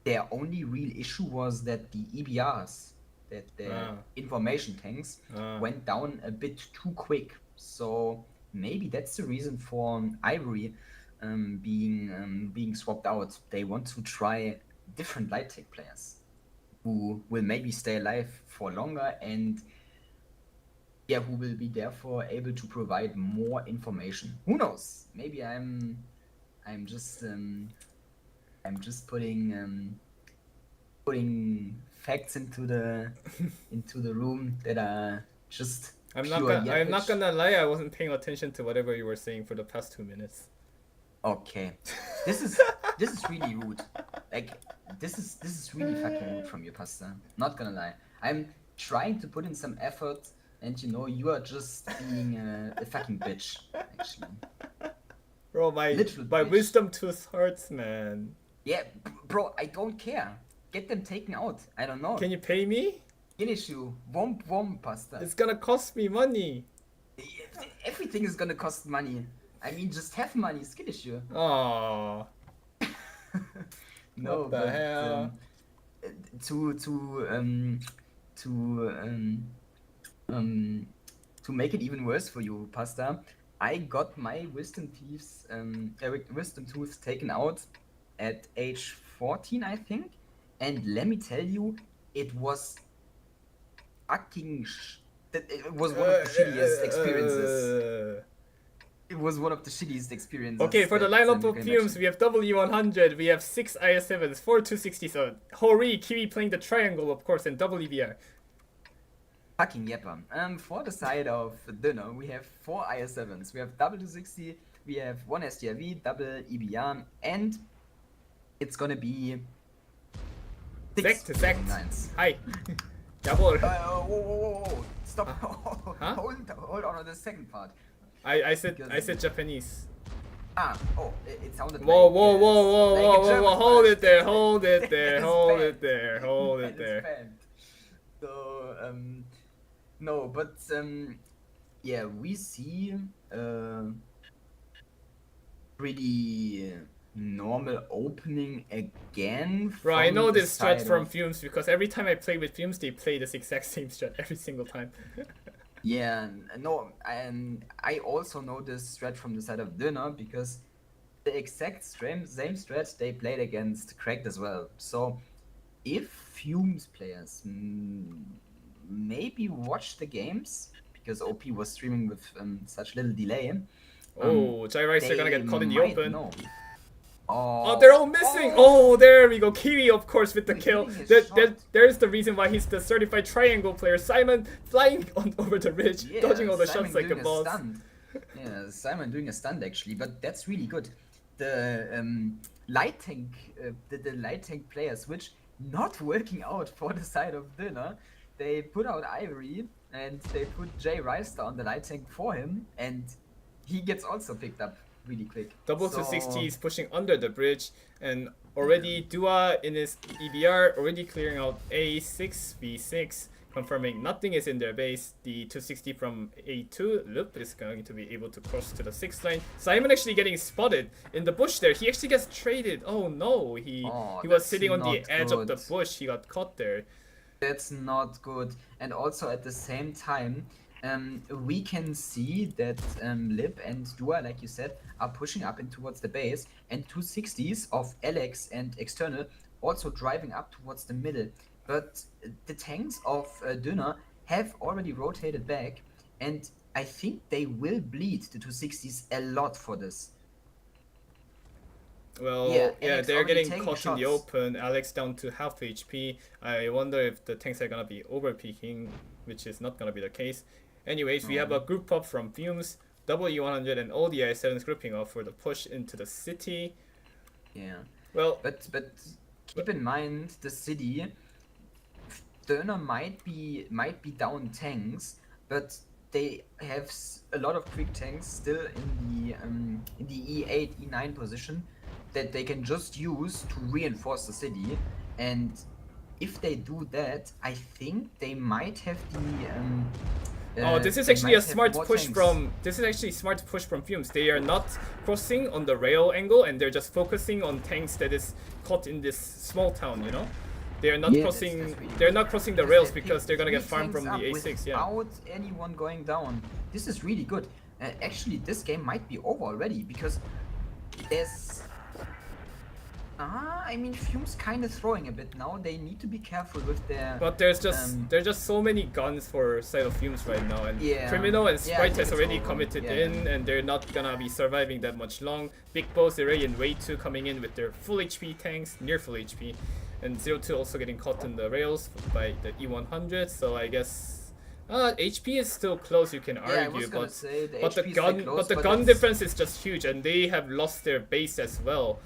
their only real issue was that the EBRs, that the information tanks, went down a bit too quick. So maybe that's the reason for Ivory being swapped out. They want to try different light tank players who will maybe stay alive for longer and yeah, who will be therefore able to provide more information. Who knows? Maybe I'm just putting facts into the room that are just I'm pure not yappage. gonna lie, I wasn't paying attention to whatever you were saying for the past 2 minutes. Okay, this is really rude. Like this is really fucking rude from you, Pasta. Not gonna lie. I'm trying to put in some effort, and you know you are just being a fucking bitch. Actually, Bro, my Literal my bitch. wisdom tooth hurts, man. yeah, bro. I don't care. Get them taken out. I don't know. Can you pay me? Finish you. Womp, Pasta. It's gonna cost me money. Everything is gonna cost money. I mean, just have money, skittish you. Aww. No, What the but hell? To make it even worse for you, Pasta, I got my wisdom tooth taken out at age 14, I think, and let me tell you, it was fucking. It was one of the shittiest experiences. It was one of the shittiest experiences. Okay, for the that, lineup you of can fumes, imagine. we have W100, we have 6 IS7s, 4 267, Hori, Kiwi playing the triangle, of course, and WBR. Fucking yepper. For the side of dinner, we have 4 IS7s. We have double 260, we have 1 STRV, double EBR, and it's gonna be 6 Sect, sect. 9s. Hi. Jawohl. Whoa. Stop. Huh? Hold on the second part. I said Japanese. It sounded Whoa, like, whoa, like whoa, a whoa, whoa, German whoa, hold word. it there, hold it there, That is hold bad. it there, hold That it is there. bad. So, no, but, yeah, we see, pretty normal opening again. Bro, I from know the this strat side from of- Fumes because every time I play with Fumes, they play this exact same strat every single time. Yeah, no, and I also know this strat from the side of Dinner because the exact same strat they played against Cracked as well. So if Fumes players maybe watch the games because OP was streaming with such little delay. Oh, Gyrice are gonna get caught in the open. Know. Oh, they're all missing! Oh, there we go. Kiwi, of course, with the kill. Hitting his shot. There's the reason why he's the certified triangle player. Simon flying over the ridge, Yeah, dodging all the Simon shots like a doing boss. stunt. Yeah, Simon doing a stunt actually, but that's really good. The light tank, the light tank player switch not working out for the side of Dinner. They put out Ivory and they put Jay Reister on the light tank for him, and he gets also picked up really quick. Double So- 260 is pushing under the bridge, and already Dua in his EBR already clearing out A6v6, confirming nothing is in their base. The 260 from A2 Loop is going to be able to cross to the 6th line. Simon actually getting spotted in the bush there. He actually gets traded. Oh no, he was that's sitting on the not edge of the good. bush. He got caught there. That's not good. And also at the same time, we can see that Lip and Dua, like you said, are pushing up in towards the base, and 260s of Alex and External also driving up towards the middle. But the tanks of Döner have already rotated back, and I think they will bleed the 260s a lot for this. Well, Yeah, yeah, Alex they're already getting taking caught in the shots. open. Alex down to half HP. I wonder if the tanks are gonna be overpeaking, which is not gonna be the case. Anyways, we have a group up from Fumes, W100, and all the I7s grouping up for the push into the city. Yeah. Well, But keep in mind the city. Döner might be down tanks, but they have a lot of quick tanks still in the E8 E9 position that they can just use to reinforce the city. And if they do that, I think they might have the. oh, this is they actually a might have smart more push tanks. from. This is actually smart push from Fumes. They are not crossing on the rail angle, and they're just focusing on tanks that is caught in this small town. You know, they are not Yeah, crossing. that's really They're good. not crossing the Because rails they because pick they're gonna get 3 farmed from the tanks A6. up Yeah. without anyone going down. This is really good. Actually, this game might be over already because there's I mean, Fume's kind of throwing a bit now. They need to be careful with their. But there's just so many guns for side of Fumes right now, and Yeah. Criminal and Yeah, I Sprite think has it's already over. committed Yeah. in, and they're not gonna be surviving that much long. Big Boss, Ray, and Way 2 coming in with their full HP tanks, near full HP, and 02 also getting caught in the rails by the E100. So I guess HP is still close. You can Yeah, I argue, was gonna but say the but the HP is gun still close, but the but gun it's- difference is just huge, and they have lost their base as well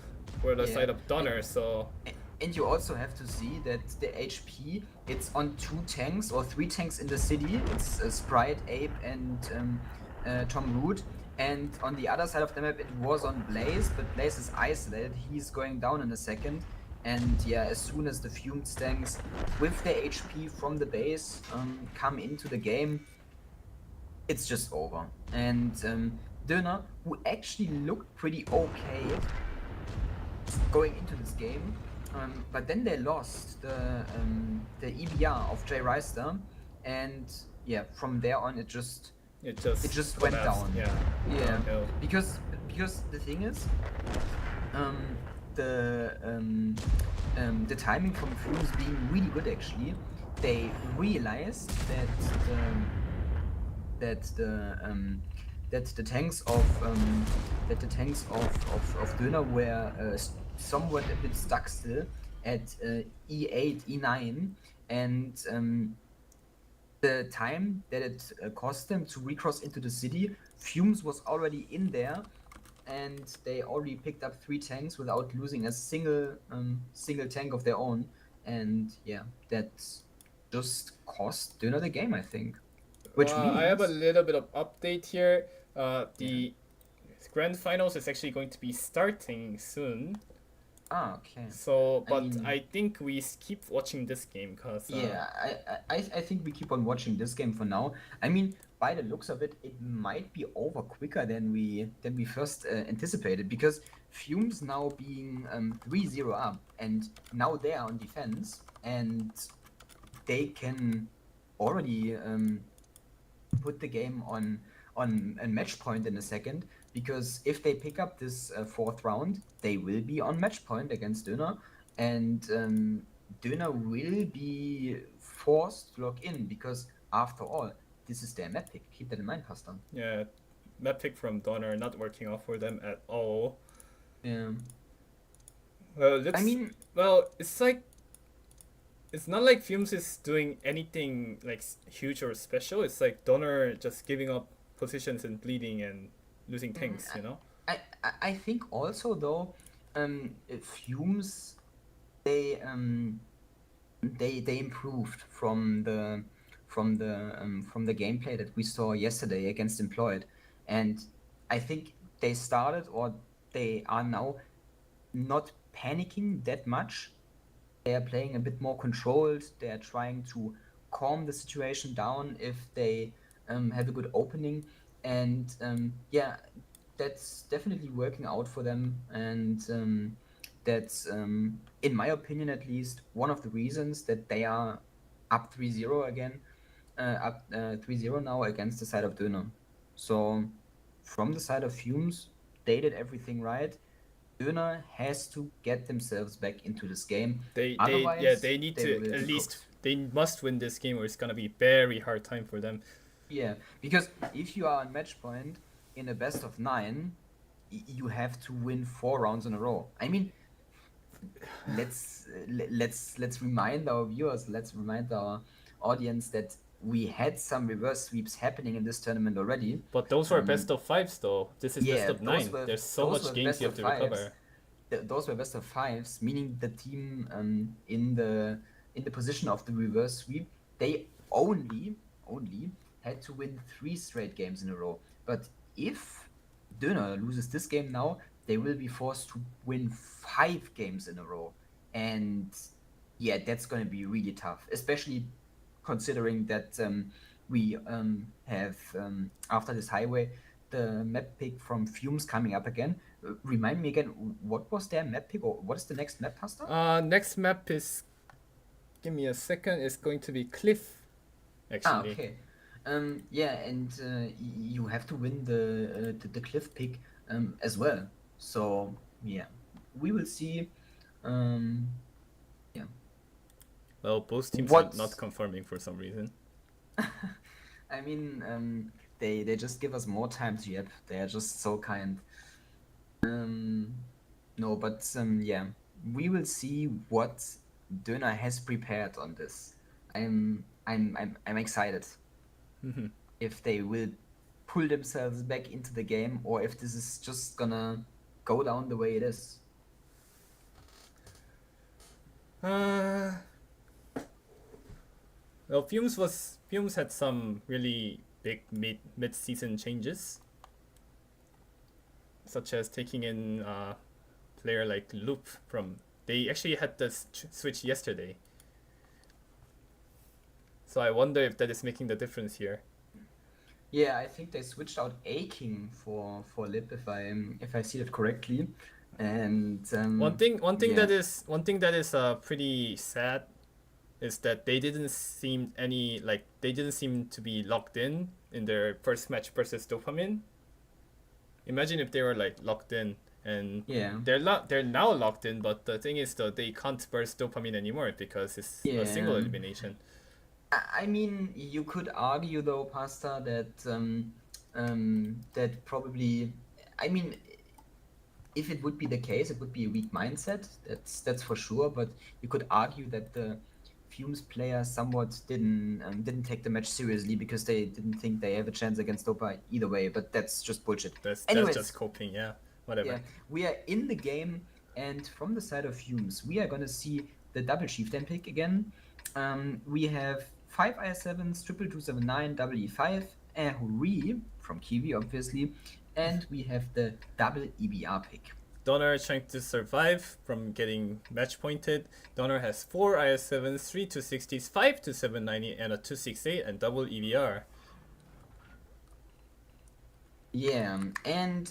for the Yeah. side of Donner. So. And you also have to see that the HP, it's on 2 tanks or 3 tanks in the city. It's Sprite, Ape, and Tom Root. And on the other side of the map, it was on Blaze, but Blaze is isolated. He's going down in a second. And yeah, as soon as the Fumed tanks with their HP from the base come into the game, it's just over. And Döner, who actually looked pretty okay going into this game, but then they lost the EBR of Jay Reister, and yeah, from there on it just went collapsed. down. Yeah. Yeah, Downhill. because the thing is, the timing from Fumes being really good actually. They realized that the tanks of Döner were somewhat a bit stuck still at E8, E9, and the time that it cost them to recross into the city, Fumes was already in there, and they already picked up 3 tanks without losing a single tank of their own, and yeah, that just cost Döner the game, I think. Which means I have a little bit of update here. The grand finals is actually going to be starting soon. okay. So, I but mean- I think we keep watching this game because Yeah, I think we keep on watching this game for now. I mean, by the looks of it, it might be over quicker than we first anticipated, because Fumes now being 3-0 up, and now they are on defense, and they can already put the game on a match point in a second, because if they pick up this 4th round, they will be on match point against Döner, and Döner will be forced to log in, because after all, this is their map pick. Keep that in mind, Pastor. yeah, map pick from Donner not working out for them at all. Yeah. Well, I mean, it's like it's not like Fumes is doing anything like huge or special. It's like Donner just giving up positions and bleeding and losing tanks, you know? I think also though, Fumes they improved from the gameplay that we saw yesterday against Employed, and I think they started, or they are now not panicking that much. They are playing a bit more controlled. They are trying to calm the situation down if they have a good opening, and yeah, that's definitely working out for them, and that's in my opinion at least one of the reasons that they are up 3-0 again, up 3-0 now against the side of Döner. So from the side of Fumes, they did everything right. Döner has to get themselves back into this game. They Otherwise, need they to will at be least cooked. they must win this game or it's gonna be very hard time for them. Yeah, because if you are on match point in a best of 9, you have to win 4 rounds in a row. I mean, let's remind our viewers, let's remind our audience that we had some reverse sweeps happening in this tournament already. But those were best of 5s though. This is best of those 9. were- There's so those much were games best you have of to fives. recover. Those were best of 5s, meaning the team in the position of the reverse sweep, they only had to win 3 straight games in a row. But if Döner loses this game now, they will be forced to win 5 games in a row, and yeah, that's going to be really tough, especially considering that we have after this highway the map pick from Fumes coming up again. Remind me again, what was their map pick, or what is the next map, Pastor? Next map is, give me a second, it's going to be Cliff, actually. Okay. Yeah, and you have to win the cliff pick as well. So yeah, we will see Um, yeah. Well, both teams What- are not confirming for some reason. I mean, they just give us more time to yep. They are just so kind. No, but yeah, we will see what Döner has prepared on this. I'm excited if they will pull themselves back into the game or if this is just gonna go down the way it is. Well, Fumes had some really big mid-season changes, such as taking in a player like Loop from. They actually had the switch yesterday, so I wonder if that is making the difference here. Yeah, I think they switched out Aking for Lip if I see it correctly. And One thing yeah. that is pretty sad is that they didn't seem to be locked in their first match versus Dopamine. Imagine if they were like locked in, and Yeah. they're now locked in, but the thing is though they can't burst Dopamine anymore because it's a single Yeah. elimination. I mean, you could argue though, Pasta, that probably, I mean, if it would be the case, it would be a weak mindset. That's for sure. But you could argue that the Fumes players somewhat didn't take the match seriously because they didn't think they have a chance against Dopa either way. But that's just bullshit. That's Anyways, just coping, yeah. Whatever. yeah, we are in the game, and from the side of Fumes, we are gonna see the double chieftain pick again. We have 5 IS7s, 22279, double E5, and Huri from Kiwi, obviously, and we have the double EBR pick. Donor trying to survive from getting match pointed. Donor has 4 IS7s, 3 260s, 5 2790, and a 268 and double EVR. Yeah, and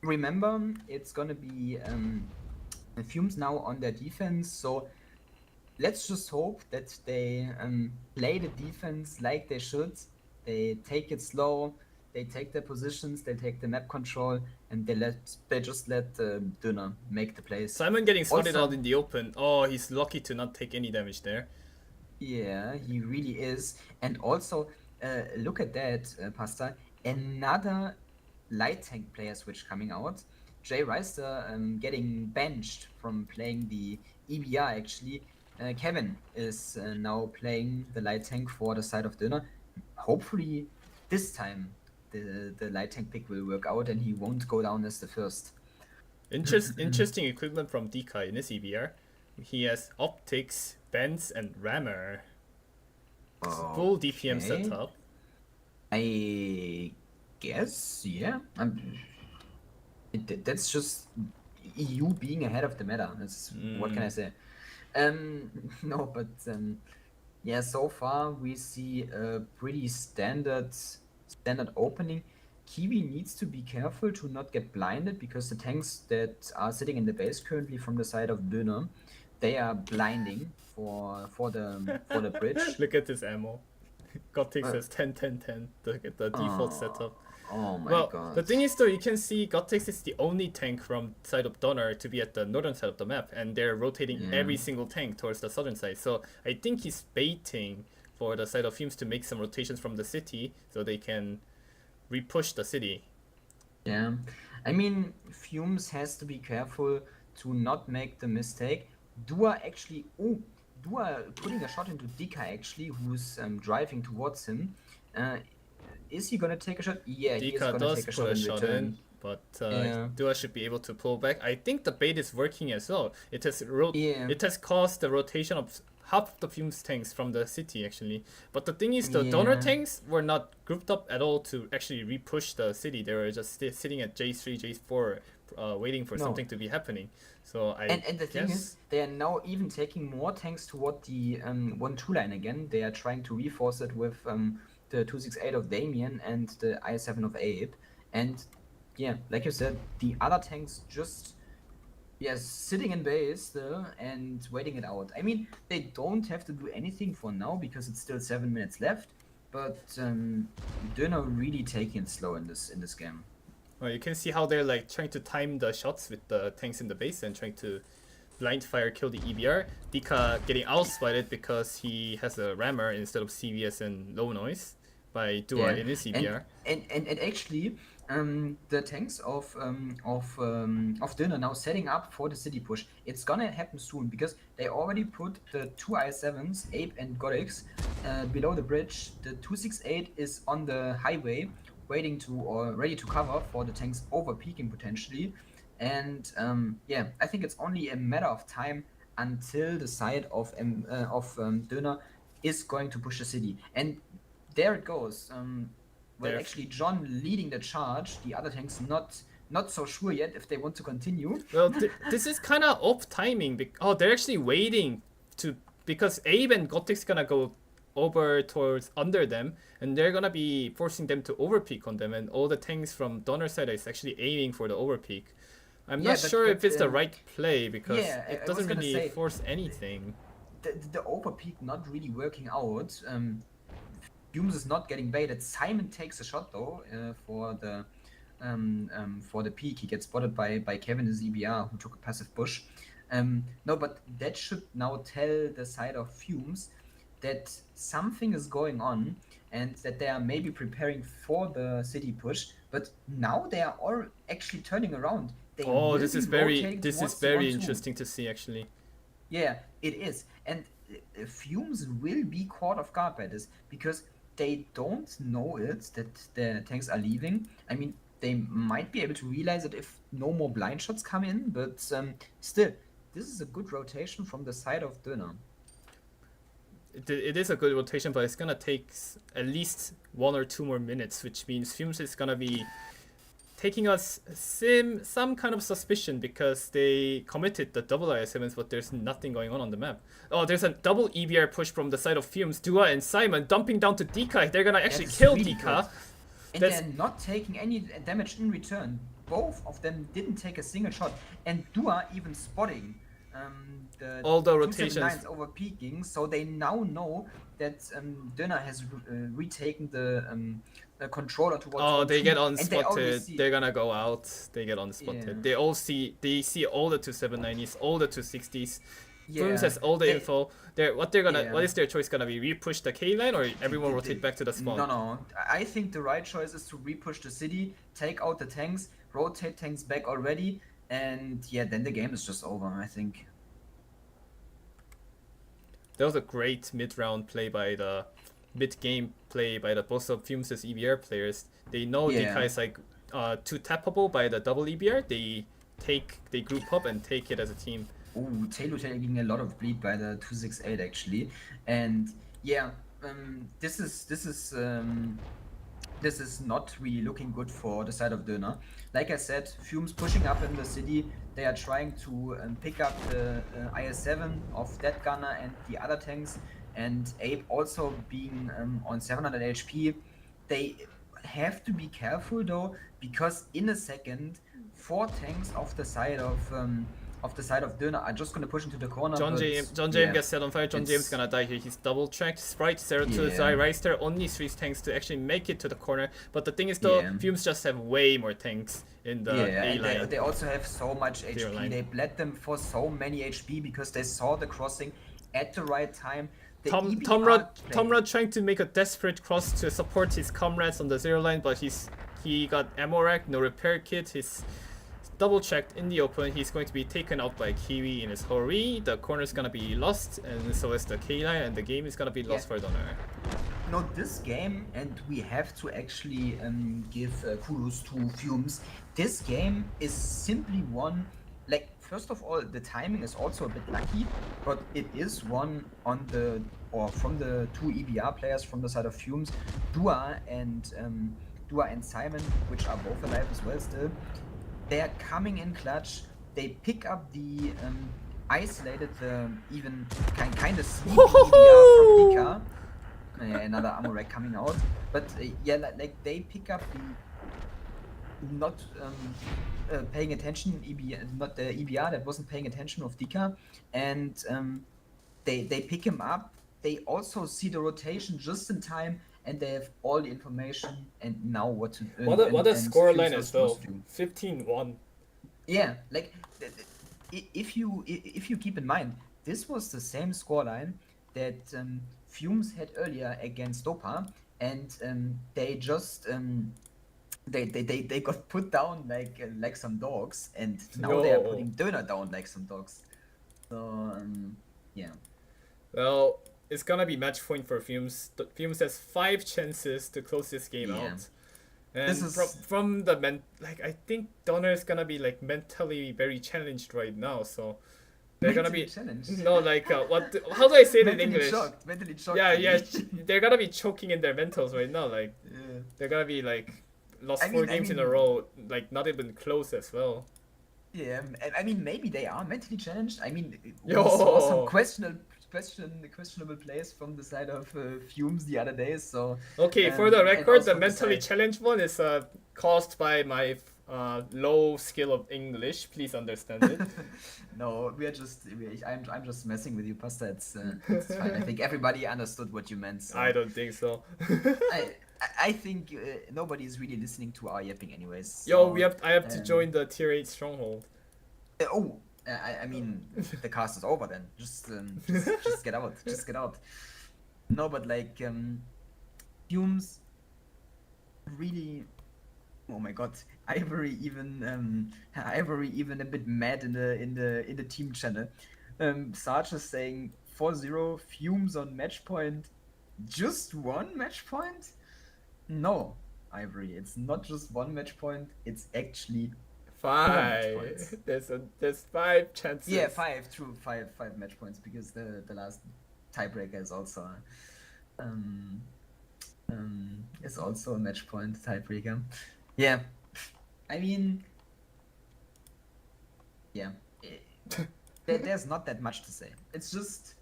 remember, it's gonna be Fumes now on their defense, so let's just hope that they play the defense like they should. They take it slow, they take their positions, they take the map control, and they just let Döner make the plays. Simon getting spotted Also- out in the open. Oh, he's lucky to not take any damage there. Yeah, he really is. And also, look at that, Pasta. Another light tank player switch coming out. Jay Reister getting benched from playing the EBR actually. Kevin is now playing the light tank for the side of Döner. Hopefully, this time the light tank pick will work out and he won't go down as the first. Interesting equipment from DK in his EVR. He has optics, bends, and rammer. Full DPM Okay. setup. I guess, yeah. That's just EU being ahead of the meta. That's what can I say? No, but yeah. So far we see a pretty standard opening. Kiwi needs to be careful to not get blinded because the tanks that are sitting in the base currently from the side of Döner, they are blinding for the bridge. Look at this ammo. Gothic says 10 10 10, the default setup. Oh my Well, god. the thing is though, you can see Gothic is the only tank from side of Donner to be at the northern side of the map, and they're rotating Yeah. every single tank towards the southern side. So I think he's baiting for the side of Fumes to make some rotations from the city so they can repush the city. Yeah, I mean, Fumes has to be careful to not make the mistake. Dua putting a shot into Dika actually, who's driving towards him. Is he gonna take a shot? Yeah, he is Dika gonna does take a put shot a in shot return. in, but Yeah. Dua should be able to pull back. I think the bait is working as well. It has Yeah. it has caused the rotation of half of the Fumes tanks from the city actually. But the thing is, the Donor Yeah. tanks were not grouped up at all to actually repush the city. They were just sitting at J3, J4, waiting for No. something to be happening. So And the thing is, they are now even taking more tanks toward the 1-2 line again. They are trying to reinforce it with the 268 of Damien and the I7 of Abe. And yeah, like you said, the other tanks just sitting in base still and waiting it out. I mean, they don't have to do anything for now because it's still 7 minutes left. But Döner really taking it slow in this game. well, you can see how they're like trying to time the shots with the tanks in the base and trying to blind fire kill the EBR. Dika getting outspotted because he has a rammer instead of CVS and low noise by Dua in his EBR. And actually, the tanks of Döner now setting up for the city push. It's gonna happen soon because they already put the two IS-7s, Ape and Godix, below the bridge. The 268 is on the highway, waiting to or ready to cover for the tanks over peaking potentially. And yeah, I think it's only a matter of time until the side of Döner is going to push the city. And there it goes. Well, There. actually, John leading the charge. The other tanks not so sure yet if they want to continue. Well, this is kind of off timing. Oh, they're actually waiting because Abe and Gothics gonna go over towards under them, and they're gonna be forcing them to overpeak on them, and all the tanks from Donner side is actually aiming for the overpeak. I'm Yeah, not but- sure but, if it's the right play because yeah, I it was doesn't gonna really say- force anything. The overpeak not really working out. Humes is not getting baited. Simon takes a shot though for the peak. He gets spotted by Kevin as EBR, who took a passive push. No, but that should now tell the side of Fumes that something is going on and that they are maybe preparing for the city push. But now they are all actually turning around. They Oh, will this be is very rotating this is towards the very 1-2. interesting to see actually. Yeah, it is. And Fumes will be caught off guard by this because they don't know it that the tanks are leaving. I mean, they might be able to realize it if no more blind shots come in, but still, this is a good rotation from the side of Döner. It is a good rotation, but it's gonna take at least 1 or 2 more minutes, which means Fumes is gonna be taking us some kind of suspicion because they committed the double IS-7s, but there's nothing going on the map. Oh, there's a double EBR push from the side of Fumes, Dua and Simon dumping down to Dika. They're gonna actually That's kill really Dika. good. And That's- they're not taking any damage in return. Both of them didn't take a single shot. And Dua even spotting the All the 279s over peaking, so they now know that Döner has retaken the controller towards. Oh, they 1-2, get and they already unspotted. see- They're gonna go out. They get unspotted. Yeah. They see all the 279s, all the 260s. Yeah, Fumes has all the they- info. What Yeah. is their choice gonna be? Repush the K line or everyone rotate back to the spawn? No. I think the right choice is to repush the city, take out the tanks, rotate tanks back already, and yeah, then the game is just over, I think. That was a great mid-round play by the mid-game play by the both of Fumes' EBR players. They know Yeah. Dika is like too tappable by the double EBR. They group up and take it as a team. Oh, Taylor taking a lot of bleed by the 268 actually, and yeah, this is not really looking good for the side of Döner. Like I said, Fumes pushing up in the city. They are trying to pick up the IS-7 of that gunner and the other tanks, and Abe also being on 700 HP. They have to be careful though, because in a second, 4 tanks off the side of Döner are just gonna push into the corner. John but, James yeah, gets set on fire. John it's- James gonna die here. He's double tracked. Sprite, Zero to the Yeah. side. Reister only 3 tanks to actually make it to the corner. But the thing is though, Yeah. Fumes just have way more tanks in the Yeah, A and line. they also have so much Zero HP. line. They bled them for so many HP because they saw the crossing at the right time. The EBR Tomrad play- trying to make a desperate cross to support his comrades on the 0 line, but he got ammo rack, no repair kit. He's double checked in the open. He's going to be taken out by Kiwi in his hurry. The corner's gonna be lost, and so is the K line, and the game is gonna be lost for Donner. No, this game, and we have to actually give kudos to Fumes. This game is simply won. Like, first of all, the timing is also a bit lucky, but it is won on from the 2 EBR players from the side of Fumes, Dua and Simon, which are both alive as well still. They are coming in clutch. They pick up the isolated, even kind of sneaky EBR from Dika. Another ammo rack coming out, but yeah, like they pick up the not paying attention not the EBR that wasn't paying attention of Dika, and they pick him up. They also see the rotation just in time, and they have all the information and now what to. What a and scoreline Fumes as well. was supposed to do. 15-1. Yeah, like if you keep in mind, this was the same scoreline that Fumes had earlier against Dopa, and they just they got put down like some dogs, and now they are No. putting Döner down like some dogs. So yeah. Well, it's gonna be match point for Fumes. Fumes has 5 chances to close this game Yeah. out. And This is- from the I think Donner is gonna be like mentally very challenged right now. So they're gonna be challenged. no how do I say it in mentally English? shocked. Mentally shocked. Yeah, maybe. yeah, they're gonna be choking in their mentals right now. Like Yeah. they're gonna be like lost I 4 mean- I games in a mean- row, like not even close as well. Yeah, I mean, maybe they are mentally challenged. I mean, we Yo. saw some questionable plays from the side of Fumes the other day. So Okay, for the and record, also the mentally side- challenged one is caused by my low skill of English. Please understand it. no, I'm just messing with you, Pasta. It's fine. I think everybody understood what you meant. So I don't think so. I think nobody is really listening to our yapping, anyways. Yo, so, I have to um, join the tier 8 stronghold. I mean, the cast is over then. Just get out. Just get out. No, but like, Fumes really. Oh my God, Ivory even a bit mad in the team channel. Sarge is saying 4-0 Fumes on match point. Just one match point? No, Ivory, it's not just one match point. It's actually 5. points. There's 5 chances. yeah, five. True, five match points because the last tiebreaker is also a match point tiebreaker. Yeah, I mean, yeah, there's not that much to say. It's just.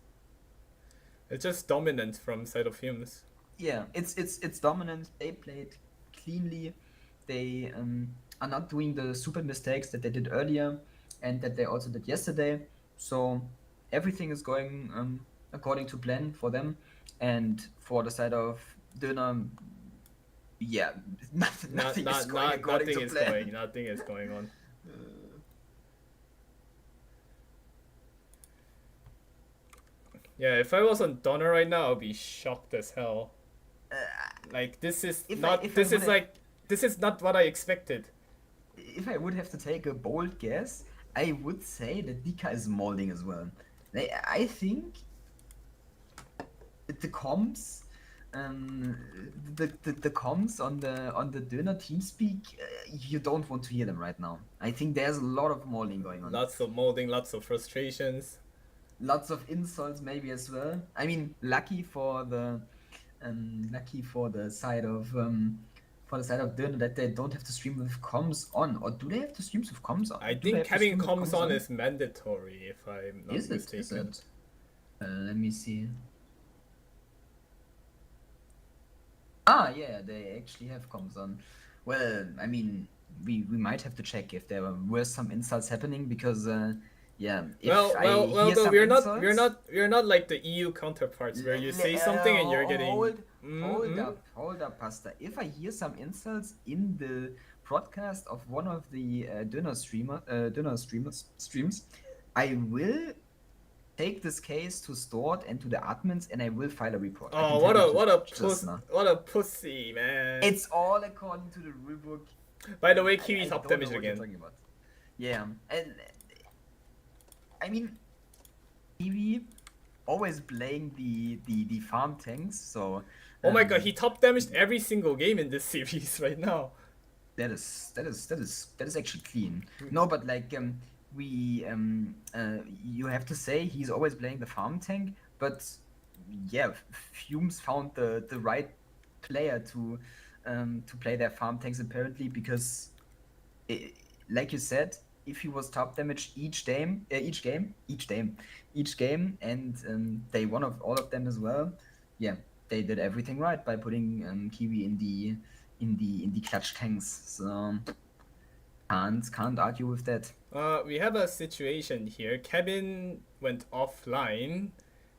It's just dominant from side of Fumes. Yeah, it's dominant. They played cleanly. They are not doing the stupid mistakes that they did earlier and that they also did yesterday. So everything is going according to plan for them. And for the side of Döner, yeah, nothing is going according to plan. Nothing is going on. Yeah, if I was on Donner right now, I'd be shocked as hell. Like this is if not. I This is would've- like. This is not what I expected. If I would have to take a bold guess, I would say that Dika is molding as well. I think the comms, the comms on the Döner TeamSpeak, you don't want to hear them right now. I think there's a lot of molding going on. Lots of molding, lots of frustrations. Lots of insults maybe as well. I mean, lucky for the side of Döner that they don't have to stream with comms on, or do they have to stream with comms on? I Do they think have to having stream with comms on is mandatory, if I'm not Is mistaken. it? Let me see. Ah, yeah, they actually have comms on. Well, I mean, we might have to check if there were some insults happening because, yeah. If Well, I well, hear though some we're insults- not like the EU counterparts where you say something and you're getting. Hold up, Pasta. If I hear some insults in the broadcast of one of the Döner streams, I will take this case to Stort and to the admins, and I will file a report. I Oh, can what tell a you what a just puss, now. what a pussy, man. It's all according to the rulebook. By the way, I Kiwi top don't know damage what you're again. talking about. Yeah, and I mean, Kiwi always playing the farm tanks. So Oh my god, he top damaged every single game in this series right now. that is actually clean. No, but like you have to say he's always playing the farm tank, but yeah, Fumes found the right player to play their farm tanks apparently because, like you said, if he was top damage each game, and they won of all of them as well, yeah, they did everything right by putting Kiwi in the clutch tanks. So can't argue with that. We have a situation here. Kevin went offline,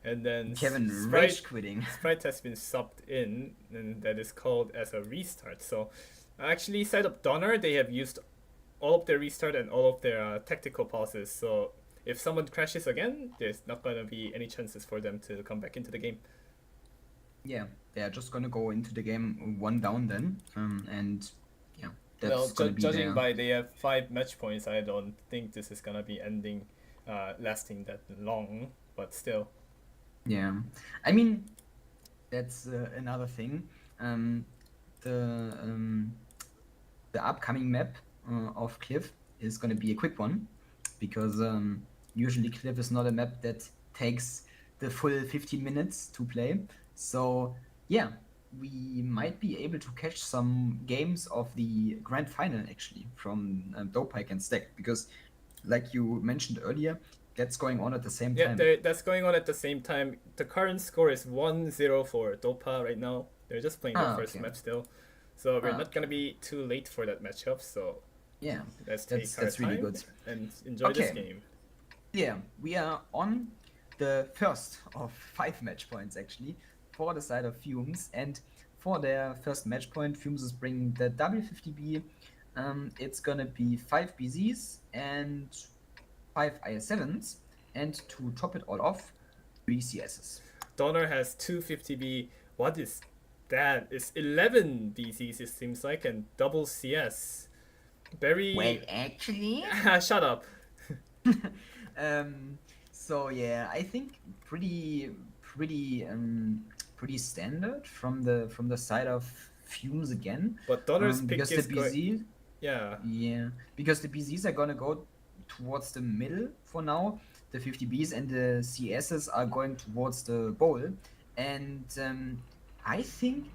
and then Kevin Sprite, rage quitting. Sprite has been subbed in, and that is called as a restart. So, actually, side of Donner, they have used all of their restart and all of their tactical pauses. So if someone crashes again, there's not gonna be any chances for them to come back into the game. Yeah, they're just gonna go into the game one down then, and yeah, that's Well, gonna be judging their... by they have 5 match points, I don't think this is gonna be lasting that long. But still, Yeah, I mean, that's another thing. The upcoming map of Cliff is gonna be a quick one, because usually Cliff is not a map that takes the full 15 minutes to play. So yeah, we might be able to catch some games of the grand final actually from Dopike and Stack, because like you mentioned earlier, that's going on at the same yeah, time. that's going on at the same time. The current score is 1-0 for Dopa right now. They're just playing the first Okay. match still, so we're not Okay. gonna be too late for that matchup. So Yeah, let's take our that's really time good. and enjoy this Okay. game. Yeah, we are on the first of 5 match points actually for the side of Fumes, and for their first match point, Fumes is bringing the W50B. It's gonna be 5 BZs and 5 IS7s, and to top it all off, 3 CSs. Donner has 250B. What is that? It's 11 BCs it seems like, and double CS. Very. Actually, Shut up. so yeah, I think pretty standard from the side of Fumes again. But Donner's pick Because is the going. BZ, Yeah. yeah, because the BZs are gonna go towards the middle for now. The 50Bs and the CSs are going towards the bowl, and I think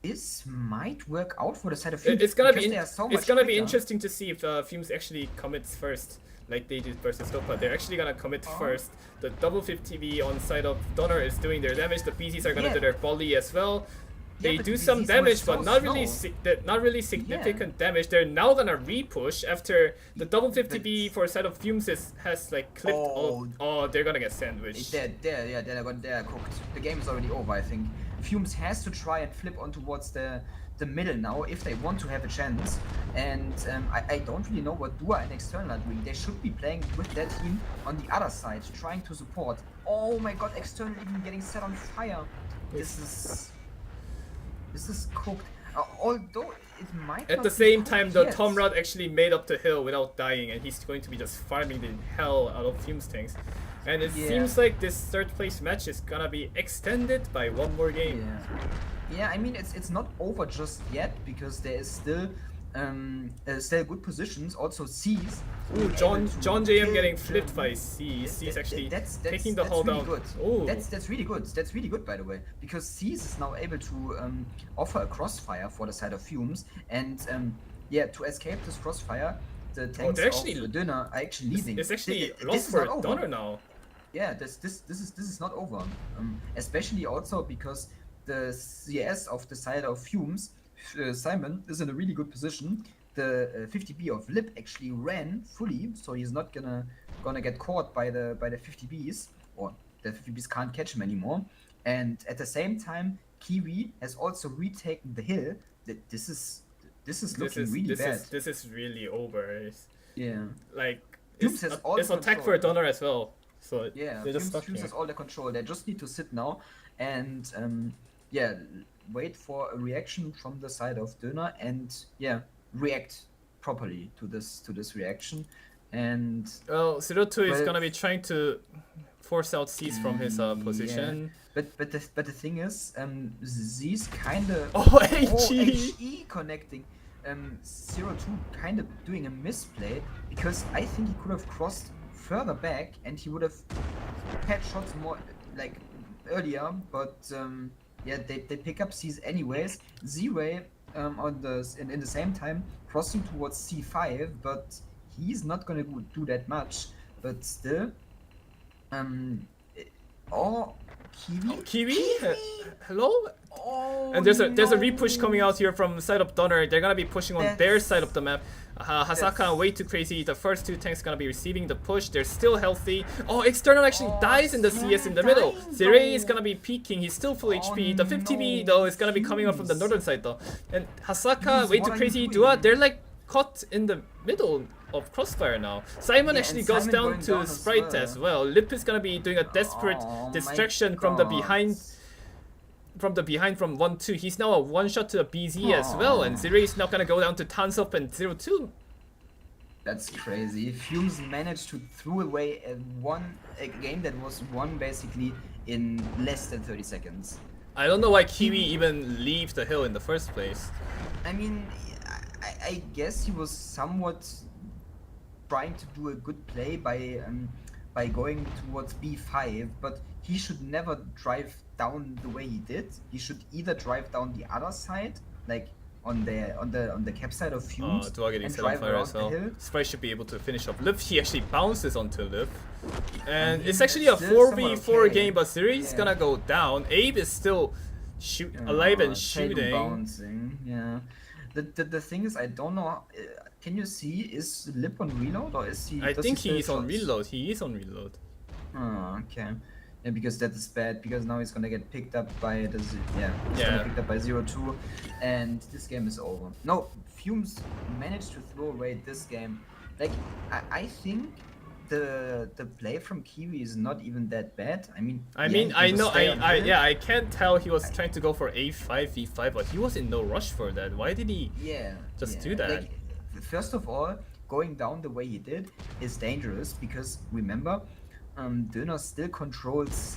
this might work out for the side of Fumes. It's gonna because be they are so it's much gonna be quicker. interesting to see if Fumes actually commits first, like they did versus Dopa. They're actually gonna commit Oh. first. The double 50B on side of Donner is doing their damage. The BCs are gonna Yeah. do their volley as well. Yeah, They but do the some BZs were damage, so but not really slow. not really significant damage. They're now gonna repush after the double 50B for side of Fumes has like clipped all. Oh, they're gonna get sandwiched. They're cooked. The game is already over, I think. Fumes has to try and flip on towards the middle now if they want to have a chance. And I don't really know what Dua and External are doing. They should be playing with that team on the other side, trying to support. Oh my god, External even getting set on fire. This is cooked. Although it might At not the be same cooked time, the yet. Tom Rod actually made up the hill without dying, and he's going to be just farming the hell out of Fumes tanks. And it Yeah. seems like this third place match is gonna be extended by one more game. Yeah, I mean it's not over just yet, because there is still good positions. Also C's. Ooh, John JM getting flipped by C. That- C's actually that's taking the that's hold really down. good. Ooh, That's really good. That's really good, by the way, because C's is now able to offer a crossfire for the side of Fumes, and yeah, to escape this crossfire, the tanks they're actually- of Döner are actually leaving. it's actually This lost is for not over. Donner now. Yeah, this is not over. Especially also because the CS of the side of Fumes, Simon, is in a really good position. The 50B of Lip actually ran fully, so he's not gonna get caught by the 50Bs, or the 50Bs can't catch him anymore. And at the same time, Kiwi has also retaken the hill. This is looking really bad. This is really over. It's, Yeah. like Fumes has all it's the attack control. for Donner as well. So Yeah, they're just Fumes, stuck Fumes here. has all the control. They just need to sit now and yeah, wait for a reaction from the side of Döner, and yeah, react properly to this reaction. And Well, 0-2 is Well, gonna be trying to force out C's from his position. but the thing is, Z's kind of Oh, HE! HE connecting. 0-2 kind of doing a misplay, because I think he could have crossed further back and he would have had shots more like earlier, but yeah, they pick up C's anyways. Z-Ray in the same time crossing towards C5, but he's not gonna do that much. But still, Kiwi. Kiwi? Hello? Oh, And there's a no. repush coming out here from side of Donner. They're gonna be pushing on their That's- side of the map. Hasaka that's- way too crazy. The first 2 tanks gonna be receiving the push. They're still healthy. Oh, External actually dies in the CS in the middle. dying, Zirei is though. gonna be peeking. He's still full HP. The 50B no, though is gonna be coming out from the jeez. northern side though. And Hasaka Jeez, way what too are you crazy. doing? Dua, they're like caught in the middle. of Crossfire now. Simon Yeah, actually and goes Simon down going to down as Sprite well. as well. Lip is gonna be doing a desperate Oh my distraction from the God. behind from 1-2. He's now a one shot to a BZ as well, and Ziri is now gonna go down to Tansop and 0-2. That's crazy. Fumes managed to throw away a game that was won basically in less than 30 seconds. I don't know why Kiwi even leave the hill in the first place. I mean, I guess he was somewhat trying to do a good play by going towards B5, but he should never drive down the way he did. He should either drive down the other side, like on the cap side of Fumes, Dua getting and set on drive fire around as the well. hill. Sprite should be able to finish off Lip. He actually bounces onto Lip. And he it's actually a is still somewhat 4v4 okay. game, but Ziri's Yeah. gonna go down. Abe is still alive and Taylor shooting. bouncing, yeah. The thing is, I don't know. Can you see, is Lip on reload or is he? I does think still he's on shots? reload. He is on reload. Oh, okay. Yeah, because that is bad. Because now he's gonna get picked up by the he's Yeah. gonna picked up by 0-2, and this game is over. No, Fumes managed to throw away this game. Like I think the play from Kiwi is not even that bad. I mean, I yeah, mean, he I can know, just stay on hill. yeah, I can't tell he was trying to go for A5, V5, but he was in no rush for that. Why did he? Yeah. Just yeah. do that. Like, first of all, going down the way he did is dangerous because remember, Döner still controls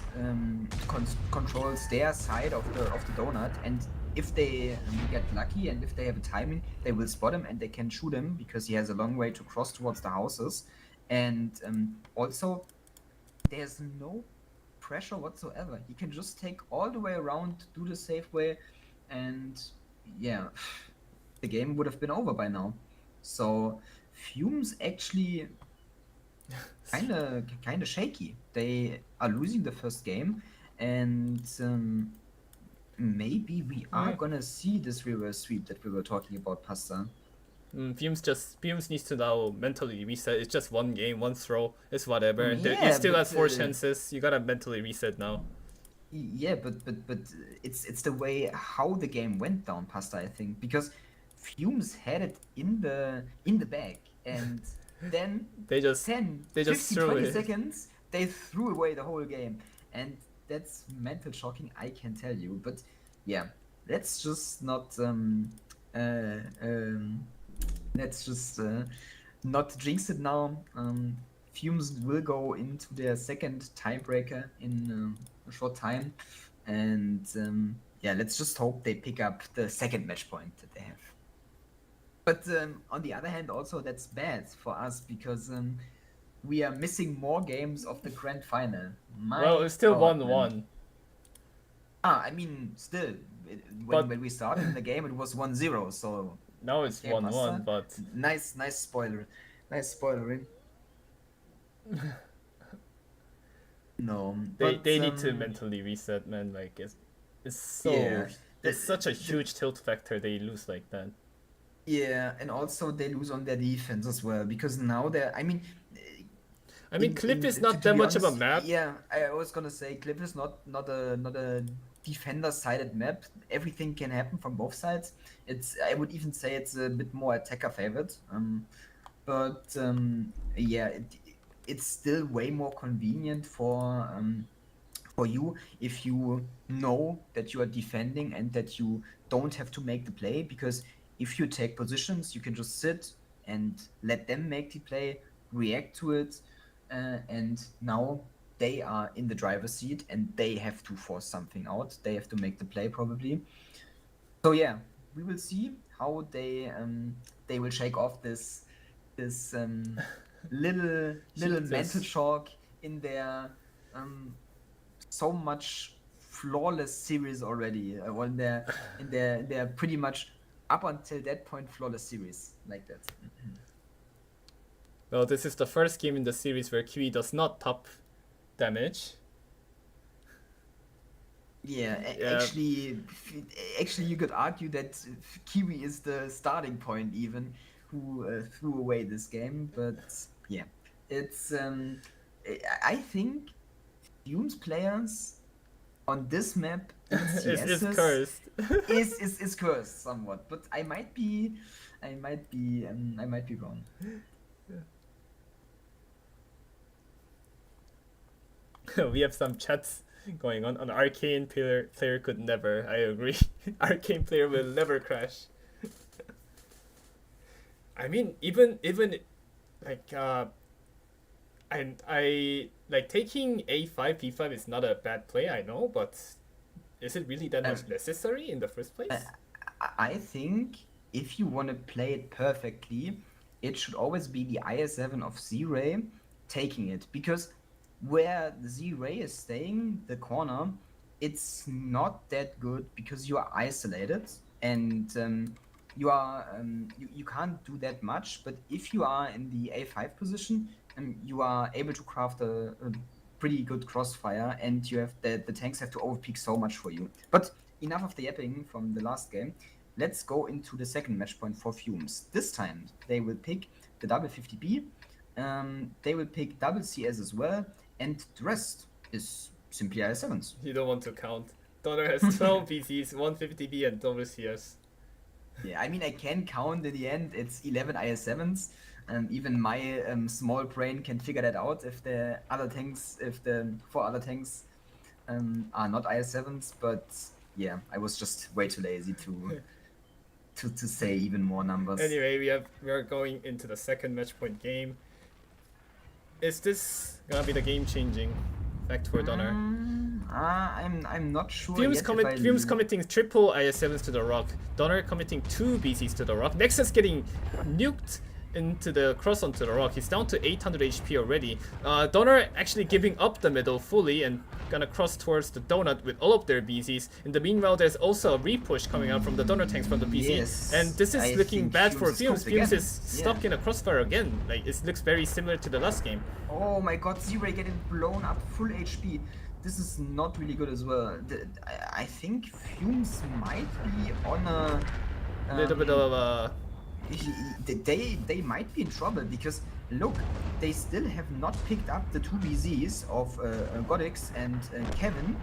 controls their side of the donut, and if they get lucky and if they have a timing, they will spot him and they can shoot him because he has a long way to cross towards the houses, and also there's no pressure whatsoever. He can just take all the way around, do the safe way, and yeah, the game would have been over by now. So Fumes actually kind of shaky. They are losing the first game, and maybe we are gonna see this reverse sweep that we were talking about, Pasta. Fumes needs to now mentally reset. It's just one game, one throw. It's whatever. And Yeah, he still but, has 4 chances. You gotta mentally reset now. Yeah, but it's the way how the game went down, Pasta. I think because Fumes had it in the bag, and then They just 10, they just 15, threw 20 it. seconds, they threw away the whole game, and that's mental shocking. I can tell you, but yeah, let's just not let's just not jinx it now. Fumes will go into their second tiebreaker in a short time, and yeah, let's just hope they pick up the second match point that they have. But on the other hand, also that's bad for us because we are missing more games of the grand final. Well, it's still God, 1-1. man. I mean, still, But- when we started the game, it was 1-0. So Now it's Yeah, 1-1, Pasta. but nice spoiler, nice spoilering. No, they but, need to mentally reset, man. Like it's so Yeah. it's such a huge tilt factor. They lose like that. Yeah, and also they lose on their defense as well because now they're. I mean, Clip is to not that be much of a honest, map. Yeah, I was gonna say Clip is not a defender-sided map. Everything can happen from both sides. I would even say it's a bit more attacker favored. But yeah, it's still way more convenient for you if you know that you are defending and that you don't have to make the play, because if you take positions, you can just sit and let them make the play, react to it, and now they are in the driver's seat and they have to force something out. They have to make the play probably. So yeah, we will see how they will shake off this little Jesus. mental shock in their so much flawless series already. Or in their pretty much up until that point flawless series like that. Well, this is the first game in the series where Kiwi does not top damage. Yeah, Yeah. actually, you could argue that Kiwi is the starting point even who threw away this game. But yeah, it's I think Fumes players on this map in It's CSs cursed. is cursed somewhat. But I might be wrong. We have some chats going on. An arcane player could never. I agree. Arcane player will never crash. I mean, even like I like taking a5 b5 is not a bad play. I know, but is it really that much necessary in the first place? I think if you want to play it perfectly, it should always be the IS7 of Z-Ray taking it, because where the Z-Ray is staying, the corner, it's not that good because you are isolated and you can't do that much. But if you are in the A5 position, you are able to craft a pretty good crossfire, and you have the tanks have to overpeak so much for you. But enough of the yapping from the last game. Let's go into the second match point for Fumes. This time they will pick the double 50B. They will pick double CS as well, and the rest is simply IS7s. You don't want to count. Donner has 12 PCs, 150B, and double CS. Yeah, I mean, I can count in the end. It's 11 IS7s. Even my small brain can figure that out if the four other tanks are not IS7s. But yeah, I was just way too lazy to say even more numbers. Anyway, we are going into the second match point game. Is this gonna be the game changing fact for Donner? I'm not sure. Fumes yet committing triple IS7s to the rock. Donner committing 2 BCs to the rock. Nexus getting nuked into the cross onto the rock. He's down to 800 HP already. Donner actually giving up the middle fully and gonna cross towards the donut with all of their BCs. In the meanwhile, there's also a repush coming out from the Donner tanks from the BC. Yes, and this is I looking think bad for Fumes Fumes. Fumes again. is stuck in a crossfire again. Like, it looks very similar to the last game. Oh my god, Z-Ray getting blown up full HP. This is not really good as well. I think Fumes might be on a Little bit of a... they might be in trouble, because look, they still have not picked up the 2 BZs of Godix and Kevin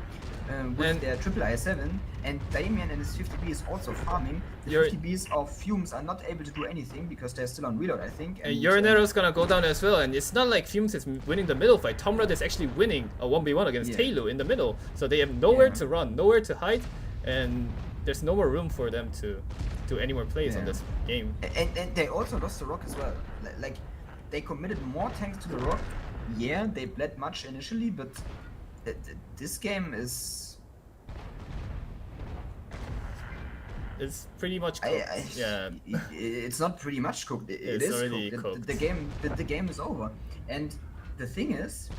with And- their triple I7, and Damien and his 50B is also farming. The You're- 50Bs of Fumes are not able to do anything because they're still on reload, I think. And Urinero's gonna go down as well, and it's not like Fumes is winning the middle fight. Tomrad is actually winning a 1v1 against Yeah. Taylor in the middle, so they have nowhere Yeah. to run, nowhere to hide, and there's no more room for them to do any more plays on Yeah. this game. And they also lost the rock as well. Like, they committed more tanks to the rock. Yeah, they bled much initially, but this game is... It's pretty much cooked. Yeah. It's not pretty much cooked. It It's is already cooked. cooked. The game is over. And the thing is,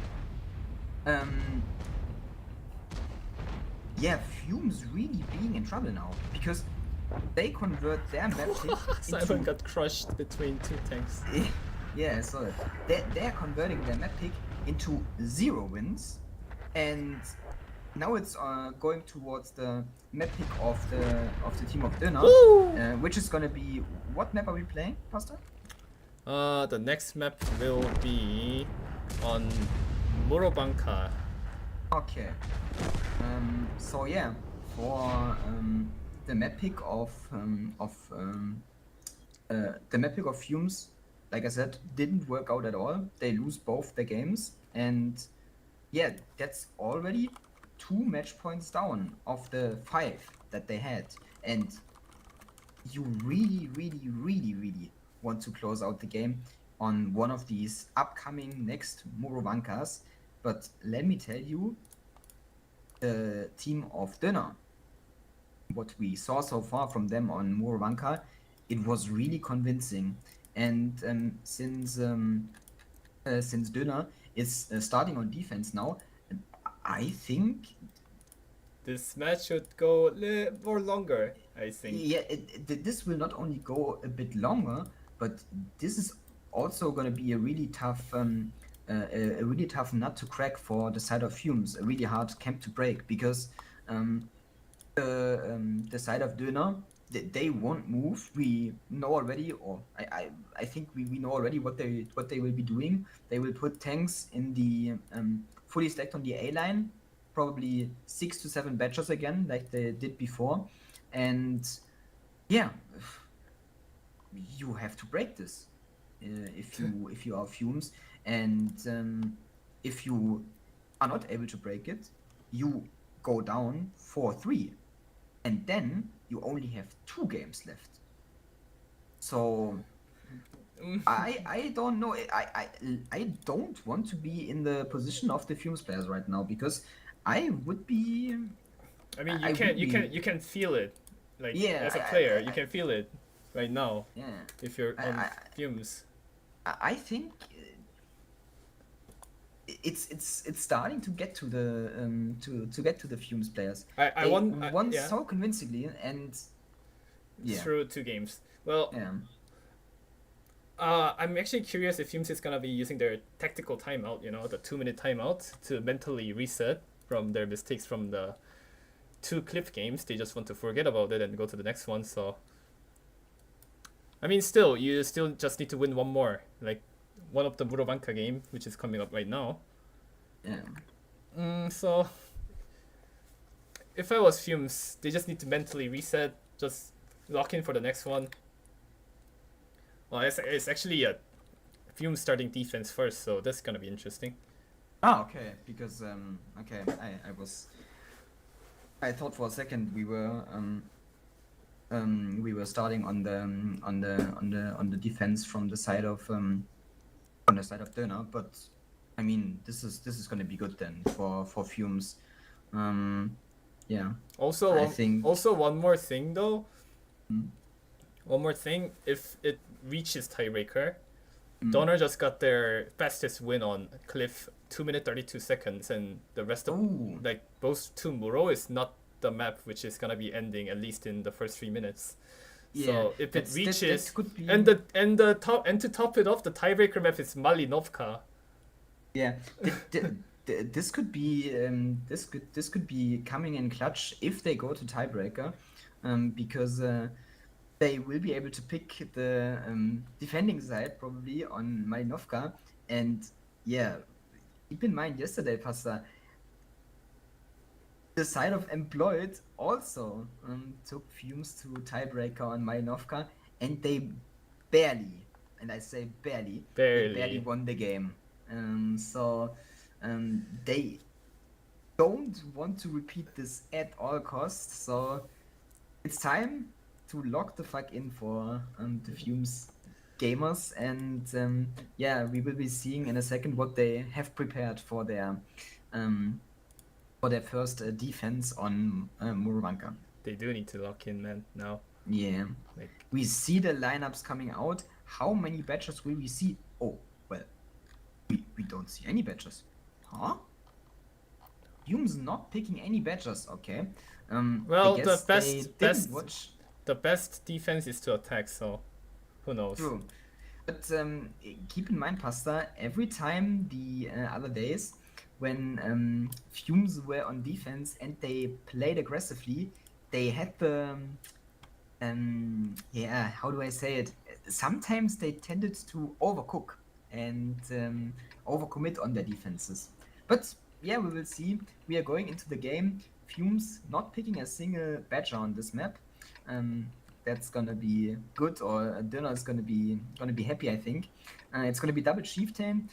yeah, Fumes really being in trouble now, because they convert their map pick Simon into... got crushed between 2 tanks. Yeah, I saw it. They're converting their map pick into 0 wins, and now it's going towards the map pick of the team of Döner, Woo! which is gonna be... What map are we playing, Pastor? The next map will be on Morobanka. Okay. So yeah, for the map pick of Fumes, like I said, didn't work out at all. They lose both the games, and yeah, that's already 2 match points down of the 5 that they had. And you really, really, really, really want to close out the game on one of these upcoming next Murovankas. But let me tell you, the team of Döner, what we saw so far from them on Murovanka, it was really convincing. And since Döner is starting on defense now, I think... This match should go more longer, I think. Yeah, this will not only go a bit longer, but this is also going to be a really tough nut to crack for the side of Fumes, a really hard camp to break, because the side of Döner, they won't move. We know already, or I think we know already what they will be doing. They will put tanks in the fully stacked on the A line, probably 6 to 7 batches again, like they did before, and yeah, you have to break this. if you are Fumes, and if you are not able to break it, you go down 4-3, and then you only have 2 games left. So I don't know. I don't want to be in the position of the Fumes players right now, because I would be. I mean, I would you can feel it, like Yeah, as a player, you can feel it right now Yeah, if you're on I- Fumes. I think it's starting to get to the to get to the Fumes players. I They won yeah, so convincingly, and yeah, through 2 games. Well, yeah. I'm actually curious if Fumes is gonna be using their tactical timeout, you know, the 2-minute timeout, to mentally reset from their mistakes from the 2 cliff games. They just want to forget about it and go to the next one. So, I mean, still, you still just need to win one more, like one of the Murobanka game, which is coming up right now. Yeah. So, if I was Fumes, they just need to mentally reset, just lock in for the next one. Well, it's actually a Fumes starting defense first, so that's gonna be interesting. Ah, okay. Because okay, I thought for a second we were starting on the defense from the side of Döner, but I mean this is gonna be good then for Fumes. Yeah. Also, I think- also one more thing though. Hmm? One more thing, if it reaches tiebreaker, Hmm. Donner just got their fastest win on Cliff, 2 minutes 32 seconds, and the rest of Ooh. like both to Muro is not the map which is gonna be ending at least in the first 3 minutes. Yeah, So if it that's- that reaches, could be- and to top it off, the tiebreaker map is Malinovka. Yeah, this could be this could be coming in clutch if they go to tiebreaker, because they will be able to pick the defending side probably on Malinovka, and yeah, keep in mind yesterday, Pasta, the side of Employed also took Fumes to tiebreaker on Malinovka, and they barely, and I say barely, they barely won the game. So they don't want to repeat this at all costs. So it's time to lock the fuck in for the Fumes gamers, and yeah, we will be seeing in a second what they have prepared for their first defense on Murobanka. They do need to lock in, man. Now, Yeah, like we see the lineups coming out. How many badges will we see? Oh, well, we don't see any badges. Huh? Fumes not picking any badges. Okay. Well, I the guess best- they didn't best- watch. the best defense is to attack. So, who knows? True. But keep in mind, Pasta, every time the other days when Fumes were on defense and they played aggressively, they had the yeah, how do I say it? Sometimes they tended to overcook and overcommit on their defenses. But yeah, we will see. We are going into the game. Fumes not picking a single badger on this map. That's gonna be good, or Döner is gonna be happy, I think. It's gonna be double chieftain,